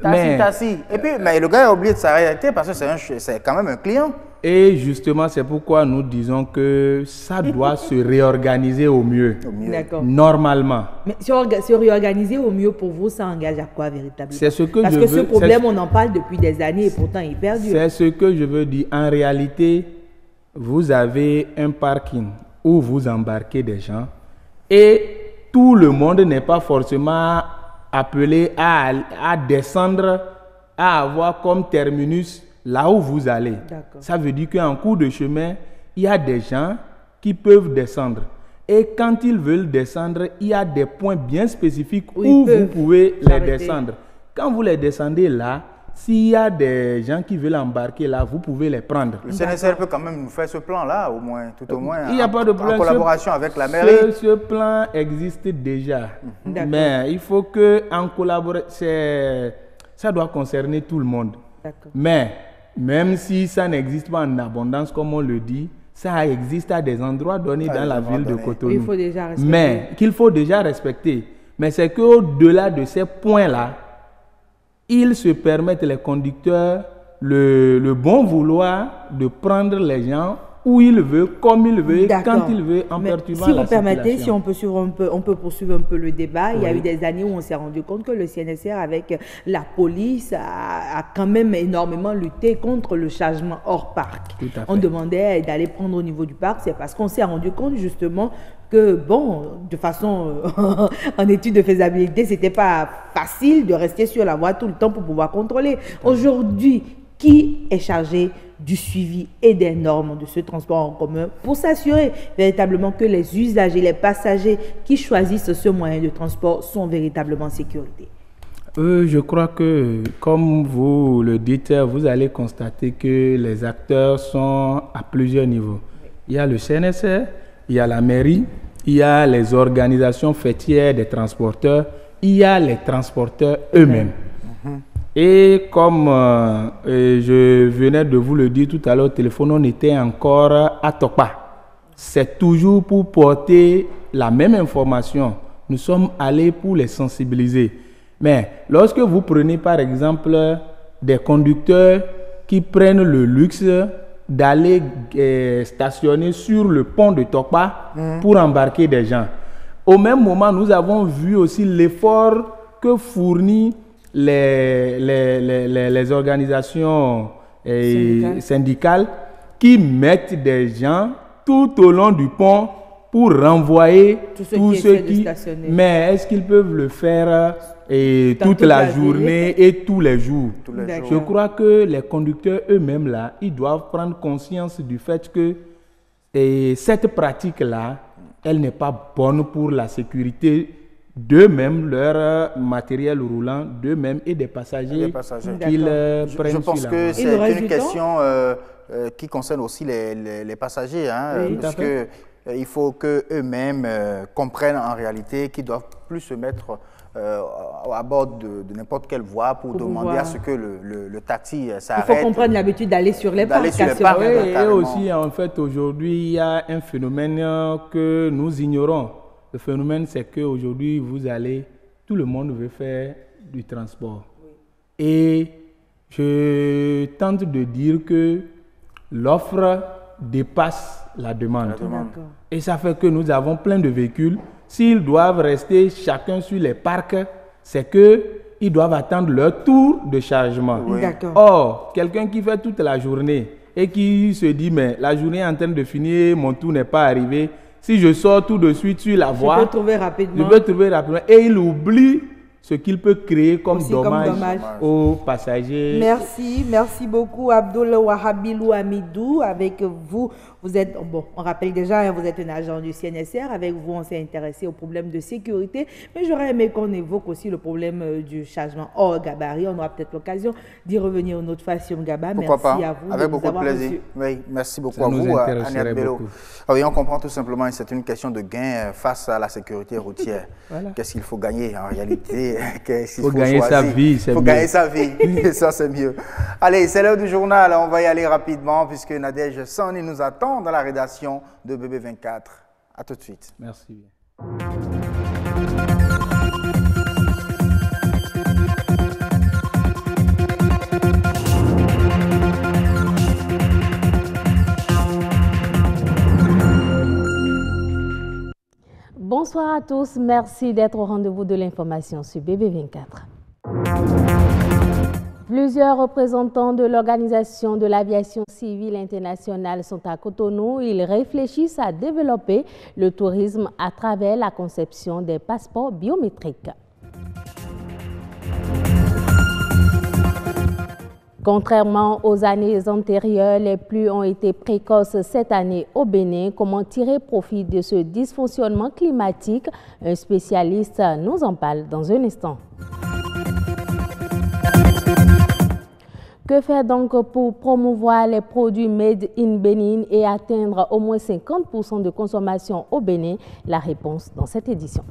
Tassi. Et puis, mais le gars a oublié de s'arrêter parce que c'est quand même un client. Et justement, c'est pourquoi nous disons que ça doit se réorganiser au mieux. D'accord. Normalement. Mais se réorganiser au mieux pour vous, ça engage à quoi véritablement? C'est ce que Parce que ce problème, on en parle depuis des années et pourtant il perdure. C'est ce que je veux dire. En réalité, vous avez un parking où vous embarquez des gens et tout le monde n'est pas forcément appelé à descendre, à avoir comme terminus là où vous allez. Ça veut dire qu'en cours de chemin, il y a des gens qui peuvent descendre. Et quand ils veulent descendre, il y a des points bien spécifiques où vous pouvez les descendre. Quand vous les descendez là, s'il y a des gens qui veulent embarquer là, vous pouvez les prendre. Le CNSR peut quand même nous faire ce plan-là, au moins, tout au moins, il y a pas de plan. En collaboration avec la mairie. Ce plan existe déjà. Mais il faut que en collaborer, ça doit concerner tout le monde. Mais même si ça n'existe pas en abondance, comme on le dit, ça existe à des endroits donnés dans la ville de Cotonou. Il faut déjà respecter. Mais qu'il faut déjà respecter. Mais c'est qu'au-delà de ces points-là, ils se permettent, les conducteurs, le bon vouloir de prendre les gens où il veut, comme il veut, quand il veut, en perturbant la circulation. Si vous permettez, si on peut poursuivre un peu le débat. Il y a eu des années où on s'est rendu compte que le CNSR, avec la police, a quand même énormément lutté contre le chargement hors parc. On demandait d'aller prendre au niveau du parc, c'est parce qu'on s'est rendu compte justement que, bon, de façon, en étude de faisabilité, c'était pas facile de rester sur la voie tout le temps pour pouvoir contrôler. Aujourd'hui, qui est chargé du suivi et des normes de ce transport en commun pour s'assurer véritablement que les usagers, les passagers qui choisissent ce moyen de transport sont véritablement en sécurité? Je crois que, comme vous le dites, vous allez constater que les acteurs sont à plusieurs niveaux. Il y a le CNSR, il y a la mairie, il y a les organisations fêtières des transporteurs, il y a les transporteurs eux-mêmes. Et comme je venais de vous le dire tout à l'heure au téléphone, on était encore à Tokpa. C'est toujours pour porter la même information. Nous sommes allés pour les sensibiliser. Mais lorsque vous prenez par exemple des conducteurs qui prennent le luxe d'aller stationner sur le pont de Tokpa pour embarquer des gens. Au même moment, nous avons vu aussi l'effort que fournit les organisations syndicales qui mettent des gens tout au long du pont pour renvoyer tous ceux qui... Mais est-ce qu'ils peuvent le faire toute la journée et tous les jours? Je crois que les conducteurs eux-mêmes, là, ils doivent prendre conscience du fait que cette pratique-là, elle n'est pas bonne pour la sécurité d'eux-mêmes, leur matériel roulant, d'eux-mêmes et des passagers qu'ils prennent. Je pense que c'est une question qui concerne aussi les passagers, hein, parce que il faut qu'eux-mêmes comprennent en réalité qu'ils doivent plus se mettre à bord de n'importe quelle voie pour demander à ce que le taxi s'arrête. Il faut comprendre l'habitude d'aller sur les parcs. Et aussi, en fait, aujourd'hui, il y a un phénomène que nous ignorons. Le phénomène, c'est qu'aujourd'hui, tout le monde veut faire du transport. Et je tente de dire que l'offre dépasse la demande. Et ça fait que nous avons plein de véhicules. S'ils doivent rester chacun sur les parcs, c'est qu'ils doivent attendre leur tour de chargement. Or, quelqu'un qui fait toute la journée et qui se dit, mais la journée est en train de finir, mon tour n'est pas arrivé. Si je sors tout de suite sur la voie, je peux trouver rapidement. Et il oublie ce qu'il peut créer comme dommage aux passagers. Merci beaucoup Abdoul Wahabilou Amidou. Avec vous, Vous êtes, bon, on rappelle déjà, hein, vous êtes un agent du CNSR. Avec vous, on s'est intéressé aux problèmes de sécurité. Mais j'aurais aimé qu'on évoque aussi le problème du chargement hors gabarit. On aura peut-être l'occasion d'y revenir une autre fois, Siom Gaba. Pourquoi merci pas? à vous. Avec beaucoup de plaisir. Reçu. Oui, merci beaucoup Ça à nous vous, intéresserait Agnès Bello. beaucoup. Ah oui, on comprend tout simplement que c'est une question de gain face à la sécurité routière. Voilà. Qu'est-ce qu'il faut gagner en réalité? Il faut gagner sa vie, c'est Il faut mieux. gagner sa vie, ça c'est mieux. Allez, c'est l'heure du journal, on va y aller rapidement puisque Nadège Sani nous attend dans la rédaction de BB24. A tout de suite. Merci bien. Bonsoir à tous, merci d'être au rendez-vous de l'information sur BB24. Plusieurs représentants de l'Organisation de l'aviation civile internationale sont à Cotonou. Ils réfléchissent à développer le tourisme à travers la conception des passeports biométriques. Contrairement aux années antérieures, les pluies ont été précoces cette année au Bénin. Comment tirer profit de ce dysfonctionnement climatique? Un spécialiste nous en parle dans un instant. Que faire donc pour promouvoir les produits made in Bénin et atteindre au moins 50% de consommation au Bénin? La réponse dans cette édition.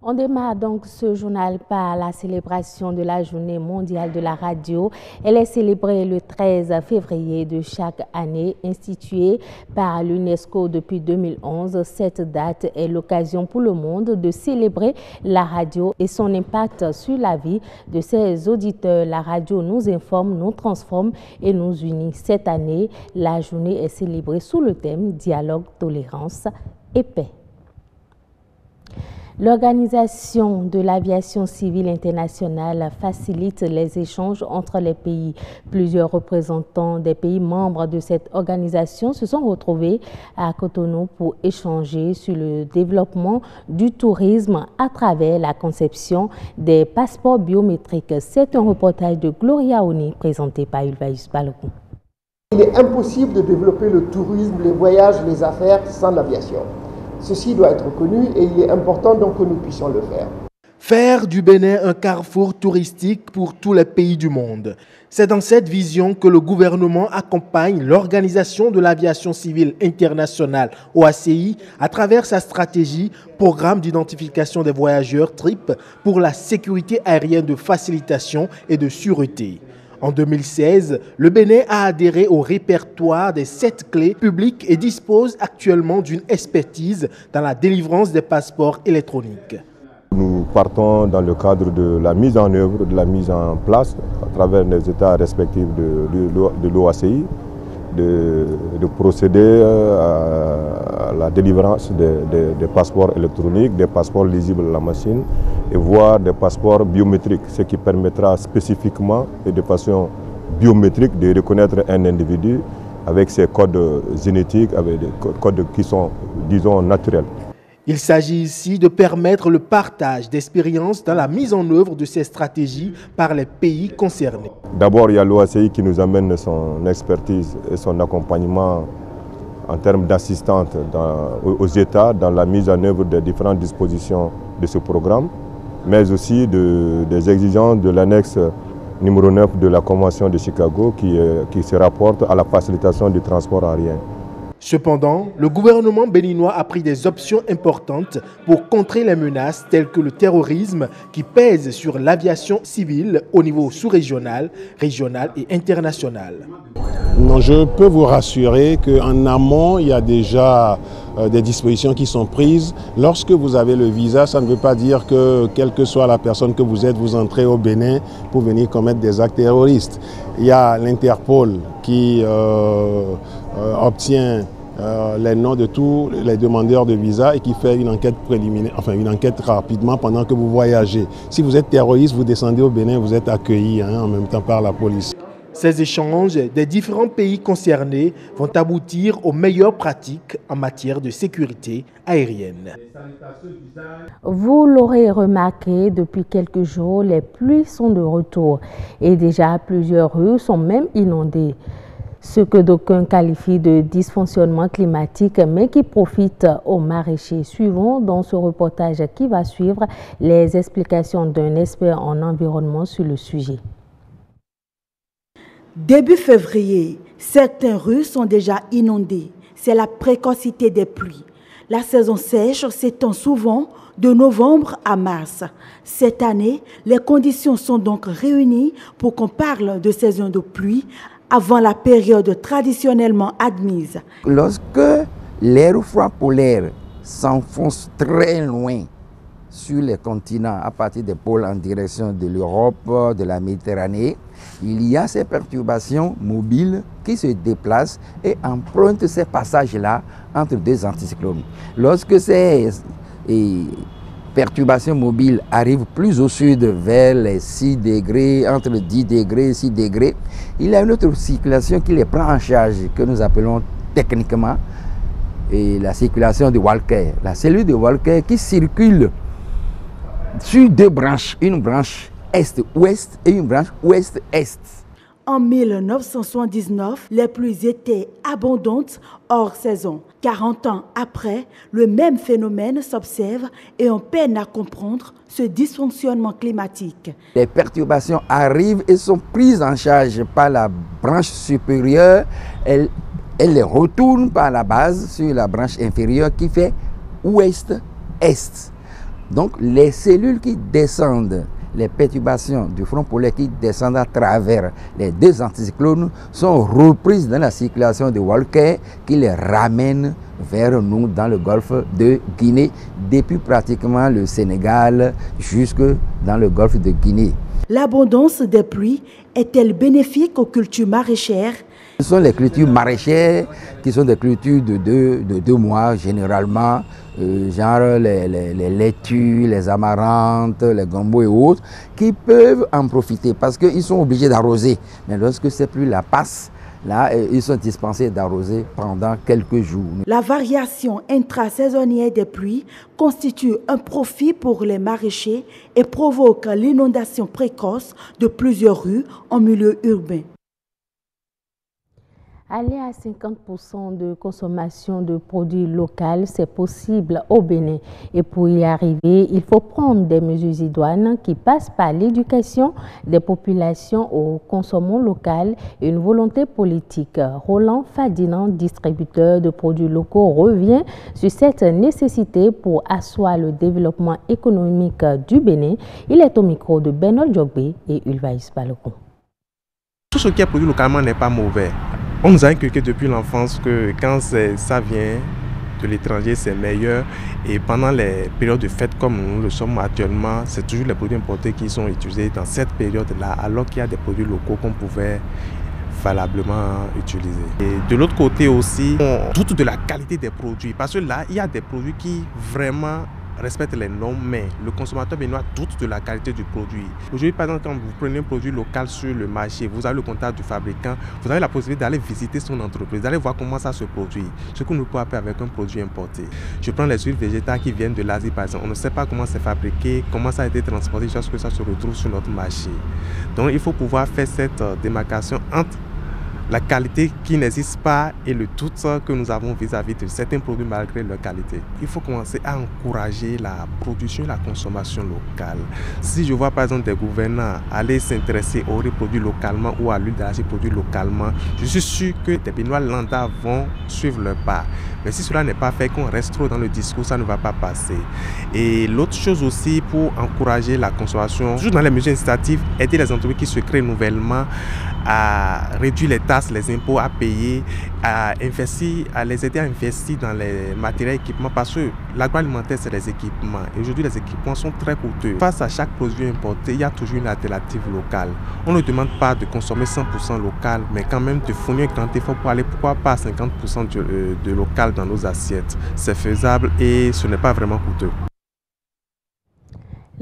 On démarre donc ce journal par la célébration de la Journée mondiale de la radio. Elle est célébrée le 13 février de chaque année, instituée par l'UNESCO depuis 2011. Cette date est l'occasion pour le monde de célébrer la radio et son impact sur la vie de ses auditeurs. La radio nous informe, nous transforme et nous unit. Cette année, la journée est célébrée sous le thème « Dialogue, tolérance et paix ». L'Organisation de l'aviation civile internationale facilite les échanges entre les pays. Plusieurs représentants des pays membres de cette organisation se sont retrouvés à Cotonou pour échanger sur le développement du tourisme à travers la conception des passeports biométriques. C'est un reportage de Gloria Oni présenté par Ulvaïus Balogun. Il est impossible de développer le tourisme, les voyages, les affaires sans l'aviation. Ceci doit être connu et il est important donc que nous puissions le faire. Faire du Bénin un carrefour touristique pour tous les pays du monde. C'est dans cette vision que le gouvernement accompagne l'Organisation de l'aviation civile internationale, OACI, à travers sa stratégie Programme d'identification des voyageurs TRIP pour la sécurité aérienne de facilitation et de sûreté. En 2016, le Bénin a adhéré au répertoire des 7 clés publiques et dispose actuellement d'une expertise dans la délivrance des passeports électroniques. Nous partons dans le cadre de la mise en œuvre, de la mise en place à travers les États respectifs de l'OACI, de procéder à la délivrance des passeports électroniques, des passeports lisibles à la machine et voire des passeports biométriques, ce qui permettra spécifiquement et de façon biométrique de reconnaître un individu avec ses codes génétiques, avec des codes qui sont, disons, naturels. Il s'agit ici de permettre le partage d'expériences dans la mise en œuvre de ces stratégies par les pays concernés. D'abord, il y a l'OACI qui nous amène son expertise et son accompagnement en termes d'assistante aux États dans la mise en œuvre des différentes dispositions de ce programme, mais aussi des exigences de l'annexe numéro 9 de la Convention de Chicago qui se rapporte à la facilitation du transport aérien. Cependant, le gouvernement béninois a pris des options importantes pour contrer les menaces telles que le terrorisme qui pèse sur l'aviation civile au niveau sous-régional, régional et international. Non, je peux vous rassurer qu'en amont, il y a déjà des dispositions qui sont prises. Lorsque vous avez le visa, ça ne veut pas dire que, quelle que soit la personne que vous êtes, vous entrez au Bénin pour venir commettre des actes terroristes. Il y a l'Interpol qui obtient les noms de tous les demandeurs de visa et qui fait une enquête préliminaire, enfin une enquête rapidement pendant que vous voyagez. Si vous êtes terroriste, vous descendez au Bénin, vous êtes accueilli en même temps par la police. Ces échanges des différents pays concernés vont aboutir aux meilleures pratiques en matière de sécurité aérienne. Vous l'aurez remarqué, depuis quelques jours, les pluies sont de retour et déjà plusieurs rues sont même inondées. Ce que d'aucuns qualifient de dysfonctionnement climatique, mais qui profite aux maraîchers. Suivons dans ce reportage qui va suivre les explications d'un expert en environnement sur le sujet. Début février, certaines rues sont déjà inondées. C'est la précocité des pluies. La saison sèche s'étend souvent de novembre à mars. Cette année, les conditions sont donc réunies pour qu'on parle de saison de pluie avant la période traditionnellement admise. Lorsque l'air froid polaire s'enfonce très loin sur les continents, à partir des pôles en direction de l'Europe, de la Méditerranée, il y a ces perturbations mobiles qui se déplacent et empruntent ces passages-là entre deux anticyclones. Lorsque ces perturbations mobiles arrivent plus au sud, vers les 6 degrés, entre 10 degrés et 6 degrés, il y a une autre circulation qui les prend en charge, que nous appelons techniquement la circulation de Walker. La cellule de Walker qui circule sur deux branches, une branche est-ouest et une branche ouest-est. En 1979, les pluies étaient abondantes hors saison. 40 ans après, le même phénomène s'observe et on peine à comprendre ce dysfonctionnement climatique. Les perturbations arrivent et sont prises en charge par la branche supérieure. Elle les retourne par la base sur la branche inférieure qui fait ouest-est. Donc les cellules qui descendent, les perturbations du front polaire qui descendent à travers les deux anticyclones sont reprises dans la circulation de Walker qui les ramène vers nous dans le golfe de Guinée, depuis pratiquement le Sénégal jusque dans le golfe de Guinée. L'abondance des pluies est-elle bénéfique aux cultures maraîchères? Ce sont les cultures maraîchères qui sont des cultures de deux mois généralement, genre les laitues, les amarantes, les gambos et autres, qui peuvent en profiter parce qu'ils sont obligés d'arroser. Mais lorsque ces pluies-là passent, là, ils sont dispensés d'arroser pendant quelques jours. La variation intrasaisonnière des pluies constitue un profit pour les maraîchers et provoque l'inondation précoce de plusieurs rues en milieu urbain. Aller à 50% de consommation de produits locaux, c'est possible au Bénin. Et pour y arriver, il faut prendre des mesures idoines qui passent par l'éducation des populations au consommant local et une volonté politique. Roland Fadinan, distributeur de produits locaux, revient sur cette nécessité pour asseoir le développement économique du Bénin. Il est au micro de Benol Djogbe et Ulvaïs Balokon. Tout ce qui est produit localement n'est pas mauvais. On nous a inculqué depuis l'enfance que quand ça vient de l'étranger, c'est meilleur. Et pendant les périodes de fête comme nous le sommes actuellement, c'est toujours les produits importés qui sont utilisés dans cette période-là, alors qu'il y a des produits locaux qu'on pouvait valablement utiliser. Et de l'autre côté aussi, on doute de la qualité des produits. Parce que là, il y a des produits qui vraiment respecte les normes, mais le consommateur béninois doute de la qualité du produit. Aujourd'hui, par exemple, quand vous prenez un produit local sur le marché, vous avez le contact du fabricant, vous avez la possibilité d'aller visiter son entreprise, d'aller voir comment ça se produit, ce qu'on ne peut pas faire avec un produit importé. Je prends les huiles végétales qui viennent de l'Asie, par exemple. On ne sait pas comment c'est fabriqué, comment ça a été transporté, jusqu'à ce que ça se retrouve sur notre marché. Donc, il faut pouvoir faire cette démarcation entre la qualité qui n'existe pas et le doute que nous avons vis-à-vis de certains produits malgré leur qualité. Il faut commencer à encourager la production et la consommation locale. Si je vois par exemple des gouvernants aller s'intéresser aux riz produits localement ou à l'huile d'arachide produite localement, je suis sûr que des Béninois lambda vont suivre leur pas. Mais si cela n'est pas fait, qu'on reste trop dans le discours, ça ne va pas passer. Et l'autre chose aussi, pour encourager la consommation, toujours dans les mesures incitatives, aider les entreprises qui se créent nouvellement à réduire les taxes, les impôts à payer, à investir, à les aider à investir dans les matériels et équipements, parce que l'agroalimentaire, c'est les équipements. Et aujourd'hui, les équipements sont très coûteux. Face à chaque produit importé, il y a toujours une alternative locale. On ne demande pas de consommer 100% local, mais quand même de fournir une quantité, il faut aller, pourquoi pas 50% de local dans nos assiettes. C'est faisable et ce n'est pas vraiment coûteux.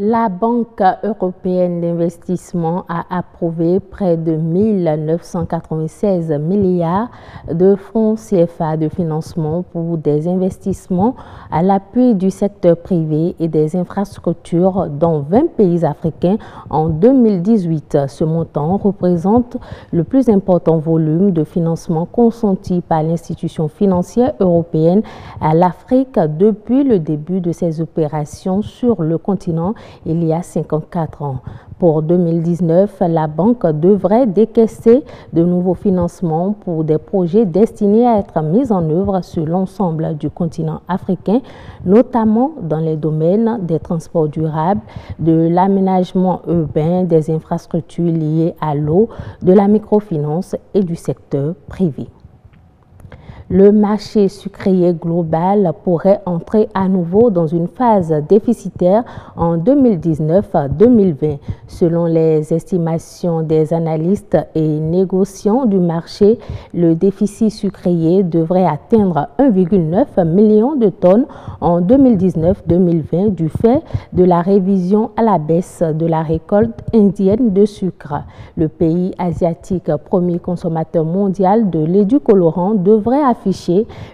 La Banque européenne d'investissement a approuvé près de 1996 milliards de francs CFA de financement pour des investissements à l'appui du secteur privé et des infrastructures dans 20 pays africains en 2018. Ce montant représente le plus important volume de financement consenti par l'institution financière européenne à l'Afrique depuis le début de ses opérations sur le continent il y a 54 ans. Pour 2019, la banque devrait décaisser de nouveaux financements pour des projets destinés à être mis en œuvre sur l'ensemble du continent africain, notamment dans les domaines des transports durables, de l'aménagement urbain, des infrastructures liées à l'eau, de la microfinance et du secteur privé. Le marché sucrier global pourrait entrer à nouveau dans une phase déficitaire en 2019-2020. Selon les estimations des analystes et négociants du marché, le déficit sucrier devrait atteindre 1,9 million de tonnes en 2019-2020 du fait de la révision à la baisse de la récolte indienne de sucre. Le pays asiatique, premier consommateur mondial de l'édulcorant, devrait afficher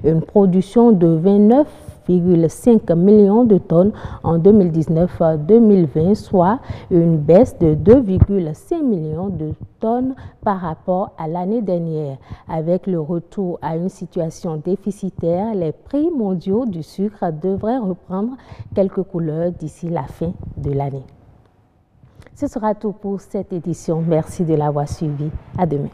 une production de 29,5 millions de tonnes en 2019-2020, soit une baisse de 2,5 millions de tonnes par rapport à l'année dernière. Avec le retour à une situation déficitaire, les prix mondiaux du sucre devraient reprendre quelques couleurs d'ici la fin de l'année. Ce sera tout pour cette édition. Merci de l'avoir suivi. À demain.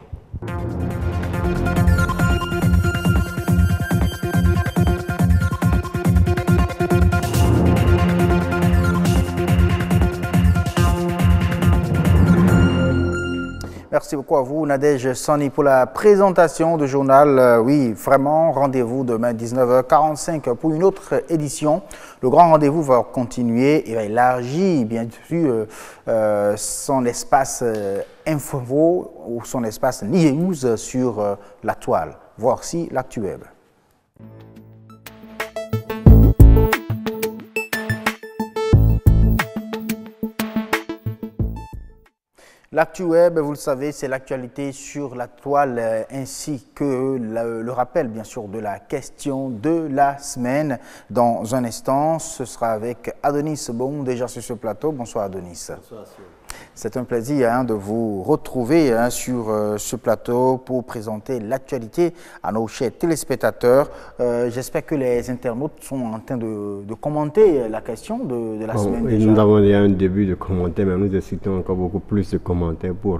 Merci beaucoup à vous, Nadège Sani, pour la présentation du journal. Oui, vraiment, rendez-vous demain 19h45 pour une autre édition. Le grand rendez-vous va continuer et va élargir, bien sûr, son espace info ou son espace news sur la toile. Voici l'actu web. L'actu web, vous le savez, c'est l'actualité sur la toile ainsi que le rappel, bien sûr, de la question de la semaine. Dans un instant, ce sera avec Adonis Bon, déjà sur ce plateau. Bonsoir Adonis. Bonsoir. C'est un plaisir de vous retrouver sur ce plateau pour présenter l'actualité à nos chers téléspectateurs. J'espère que les internautes sont en train de commenter la question de la semaine. Déjà. Nous avons déjà un début de commentaires, mais nous incitons encore beaucoup plus de commentaires pour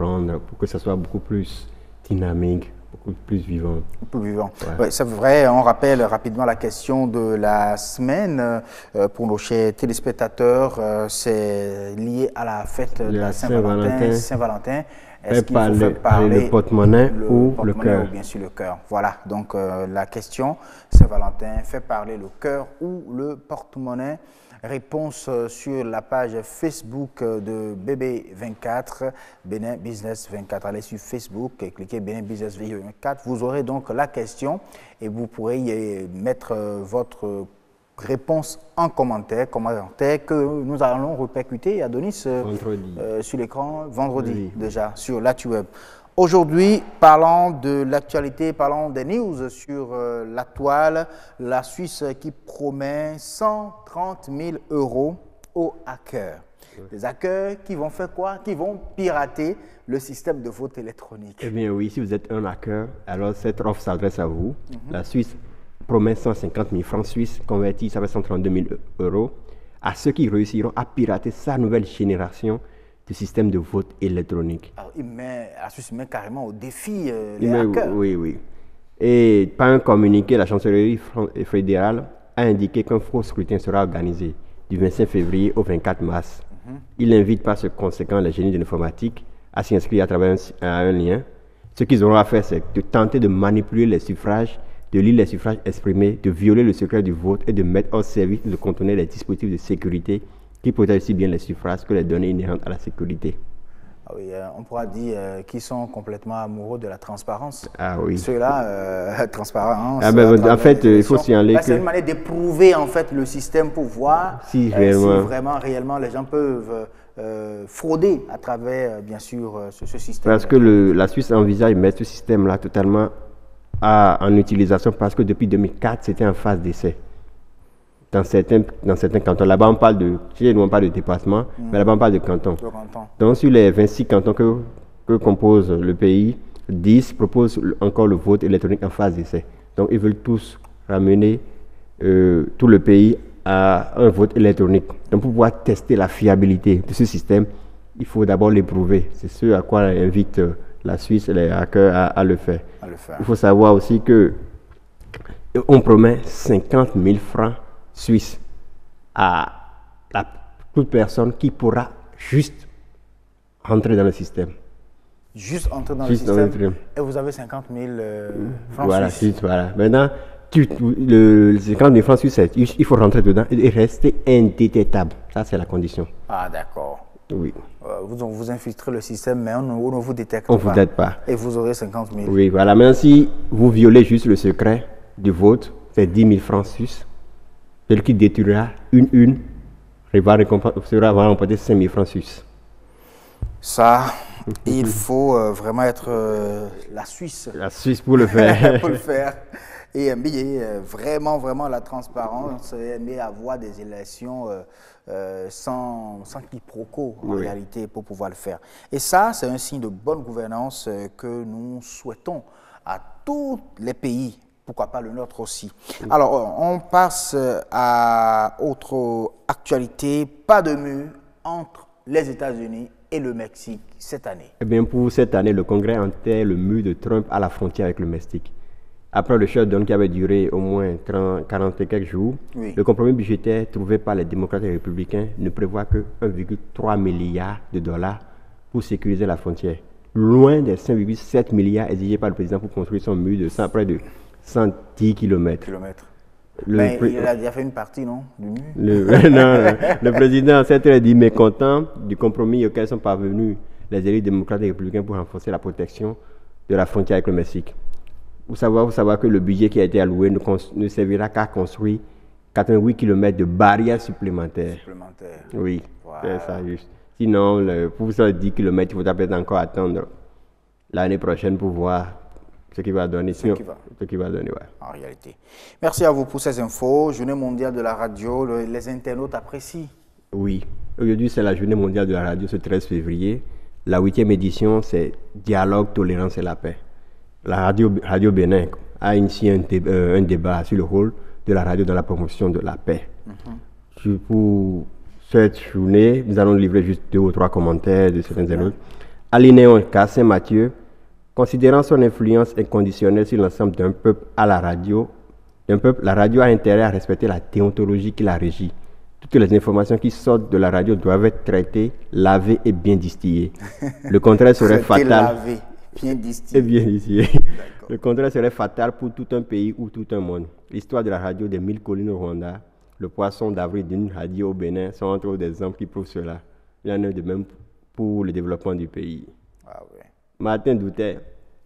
que ce soit beaucoup plus dynamique, beaucoup plus vivant. Plus vivant. Ouais. Ouais, c'est vrai, on rappelle rapidement la question de la semaine pour nos chers téléspectateurs. C'est lié à la fête de la Saint-Valentin. Est-ce qu'il faut faire parler le porte-monnaie ou le cœur? Bien sûr, le cœur. Voilà, donc la question Saint-Valentin, fait parler le cœur ou le porte-monnaie? Réponse sur la page Facebook de BB24, Bénin Business 24. Allez sur Facebook et cliquez Bénin Business 24. Vous aurez donc la question et vous pourrez y mettre votre réponse en commentaire que nous allons répercuter, Adonis, sur l'écran vendredi déjà sur l'actu web. Aujourd'hui, parlons de l'actualité, parlons des news sur la toile. La Suisse qui promet 130 000 € aux hackers. Des hackers qui vont faire quoi? Qui vont pirater le système de vote électronique. Eh bien oui, si vous êtes un hacker, alors cette offre s'adresse à vous. La Suisse promet 150 000 francs suisses, convertis, ça fait 132 000 € à ceux qui réussiront à pirater sa nouvelle génération du système de vote électronique. Alors, la Suisse met carrément au défi les hackers. Oui. Et par un communiqué, la chancellerie fédérale a indiqué qu'un faux scrutin sera organisé du 25 février au 24 mars. Il invite par ce conséquent les génies de l'informatique à s'y inscrire à travers un lien. Ce qu'ils auront à faire, c'est de tenter de manipuler les suffrages, de lire les suffrages exprimés, de violer le secret du vote et de mettre au service de contourner les dispositifs de sécurité qui protègent aussi bien les suffrages que les données inhérentes à la sécurité. Oui, on pourra dire qu'ils sont complètement amoureux de la transparence. Ah oui. Ceux-là, transparence. En fait, il faut signaler que... C'est une manière d'éprouver en fait le système pour voir si réellement les gens peuvent frauder à travers, bien sûr, ce système. Parce que la Suisse envisage de mettre ce système-là totalement en utilisation parce que depuis 2004, c'était en phase d'essai. Dans certains cantons. Là-bas, on parle de... Chez nous, on parle de département, mais là-bas, on parle de cantons. Donc, sur les 26 cantons que compose le pays, 10 proposent encore le vote électronique en phase d'essai. Donc, ils veulent tous ramener tout le pays à un vote électronique. Donc, pour pouvoir tester la fiabilité de ce système, il faut d'abord l'éprouver. C'est ce à quoi invite la Suisse et les hackers à le faire. Il faut savoir aussi qu'on promet 50 000 francs suisses à toute personne qui pourra juste rentrer dans le système. Juste entrer dans le système. Et vous avez 50 000 francs suisses. Voilà. Maintenant, le 50 000 francs suisses, il faut rentrer dedans et rester indétectable. Ça, c'est la condition. Ah, d'accord. Oui. Vous infiltrez le système, mais on ne vous détecte pas. On ne vous détecte pas. Et vous aurez 50 000. Oui, voilà. Maintenant, si vous violez juste le secret du vote, c'est 10 000 francs suisses. Celui qui détruira une va remporter 5 000 francs suisses. Ça, il faut vraiment être la Suisse. La Suisse pour le faire. Pour le faire. Et aimer vraiment la transparence, aimer avoir des élections sans quiproquo en réalité pour pouvoir le faire. Et ça, c'est un signe de bonne gouvernance que nous souhaitons à tous les pays. Pourquoi pas le nôtre aussi. Alors, on passe à autre actualité. Pas de mur entre les États-Unis et le Mexique cette année. Eh bien, pour cette année, le Congrès enterre le mur de Trump à la frontière avec le Mexique. Après le shutdown qui avait duré au moins 40 et quelques jours, le compromis budgétaire trouvé par les démocrates et les républicains ne prévoit que 1,3 milliard de dollars pour sécuriser la frontière. Loin des 5,7 milliards exigés par le président pour construire son mur de près de 110 km. Il a déjà fait une partie, non, du mur? Le président s'est très dit mécontent du compromis auquel sont parvenus les élus démocrates et républicains pour renforcer la protection de la frontière avec le Mexique. Vous savez que le budget qui a été alloué ne servira qu'à construire 88 km de barrières supplémentaires. Oui, c'est ça juste. Sinon, pour ces 10 km, il faudra peut-être encore attendre l'année prochaine pour voir ce qui va donner. Ce qui va donner, en réalité. Merci à vous pour ces infos. Journée mondiale de la radio, les internautes apprécient. Oui, aujourd'hui c'est la journée mondiale de la radio, ce 13 février. La 8e édition, c'est Dialogue, tolérance et la paix. La radio Bénin a initié un débat sur le rôle de la radio dans la promotion de la paix. Pour cette journée, nous allons livrer juste 2 ou 3 commentaires de certains internautes. Alinéon K. Saint-Mathieu, considérant son influence inconditionnelle sur l'ensemble d'un peuple la radio a intérêt à respecter la déontologie qui la régit. Toutes les informations qui sortent de la radio doivent être traitées, lavées et bien distillées. Le contraire serait fatal. Bien distillé. Le contraire serait fatal pour tout un pays ou tout un monde. L'histoire de la radio des 1000 collines au Rwanda, le poisson d'avril d'une radio au Bénin sont entre autres des exemples qui prouvent cela. Il y en a de même pour le développement du pays. Martin Douter,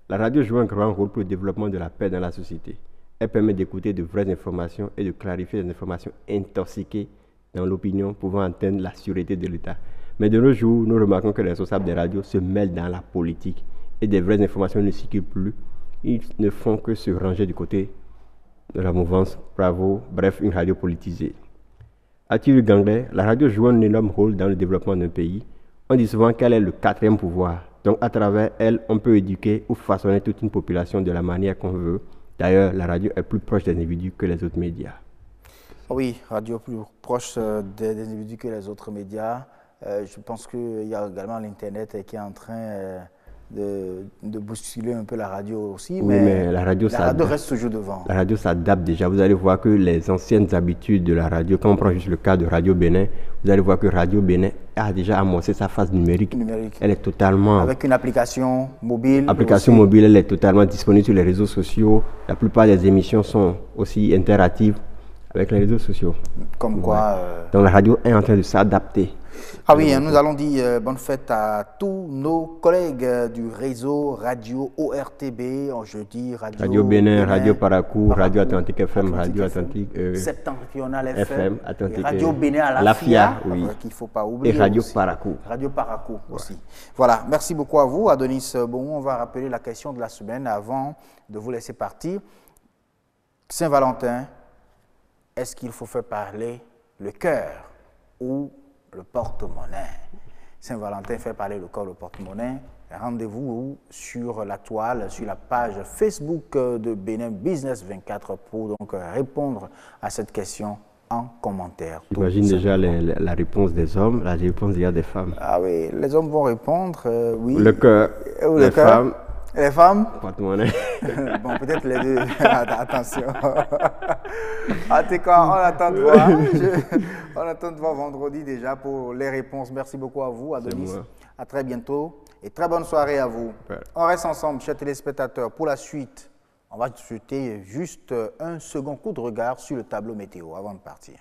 la radio joue un grand rôle pour le développement de la paix dans la société. Elle permet d'écouter de vraies informations et de clarifier des informations intoxiquées dans l'opinion pouvant atteindre la sûreté de l'État. Mais de nos jours, nous remarquons que les responsables des radios se mêlent dans la politique et des vraies informations ne circulent plus. Ils ne font que se ranger du côté de la mouvance Bravo, bref, une radio politisée. Attila Gangler, la radio joue un énorme rôle dans le développement d'un pays. On dit souvent qu'elle est le 4e pouvoir. Donc à travers elle, on peut éduquer ou façonner toute une population de la manière qu'on veut. D'ailleurs, la radio est plus proche des individus que les autres médias. Oui, radio plus proche des individus que les autres médias. Je pense qu'il y a également l'Internet qui est en train de bousculer un peu la radio aussi, oui, mais la radio reste toujours devant. La radio s'adapte déjà. Vous allez voir que les anciennes habitudes de la radio, quand on prend juste le cas de Radio Bénin, vous allez voir que Radio Bénin a déjà amorcé sa phase numérique. Elle est totalement... Avec une application mobile. Mobile, elle est totalement disponible sur les réseaux sociaux. La plupart des émissions sont aussi interactives avec les réseaux sociaux. Comme quoi... Donc la radio est en train de s'adapter. Ah oui, nous allons dire bonne fête à tous nos collègues du réseau Radio ORTB, je dis Radio Bénin, Radio Paracou, Radio Atlantique FM, Radio Atlantique Septentrional FM, Atlantique, Radio Bénin à la FIA, oui. qu'il ne faut pas oublier. Et Radio aussi. Paracou. Radio Paracou aussi. Voilà, merci beaucoup à vous, Adonis. Bon, on va rappeler la question de la semaine avant de vous laisser partir. Saint-Valentin, est-ce qu'il faut faire parler le cœur ou le porte-monnaie? Saint-Valentin fait parler le cœur, le porte-monnaie. Rendez-vous sur la toile, sur la page Facebook de Bénin Business 24 pour donc répondre à cette question en commentaire. J'imagine déjà la réponse des hommes, la réponse des femmes. Ah oui, les hommes vont répondre, oui. Le cœur, les femmes. Les femmes? Porte-monnaie. Bon, peut-être les deux. Attention. En tout cas, on attend de voir. On attend de voir vendredi déjà pour les réponses. Merci beaucoup à vous, Adonis. À très bientôt et très bonne soirée à vous. Ouais. On reste ensemble, chers téléspectateurs. Pour la suite, on va jeter juste un second coup de regard sur le tableau météo avant de partir.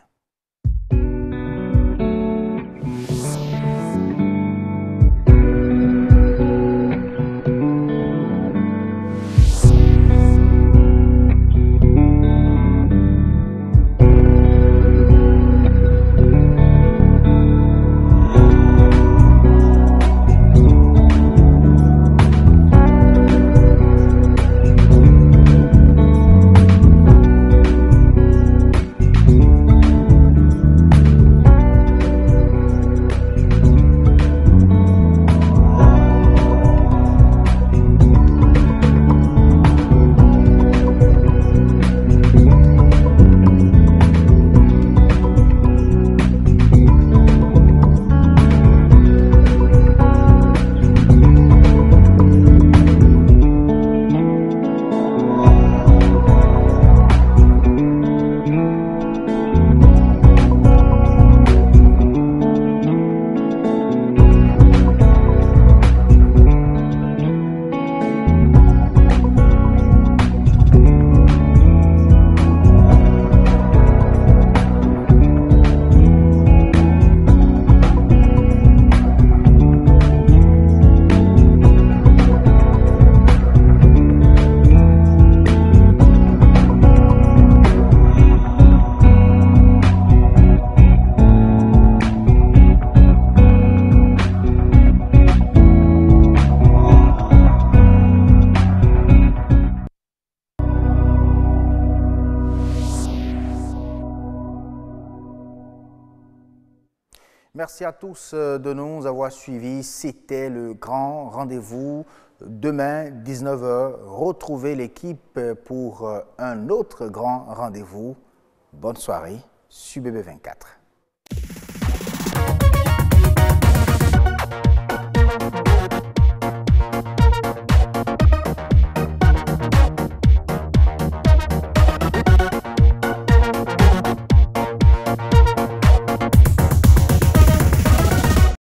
Merci à tous de nous avoir suivis. C'était le grand rendez-vous. Demain, 19h, retrouvez l'équipe pour un autre grand rendez-vous. Bonne soirée sur BB24.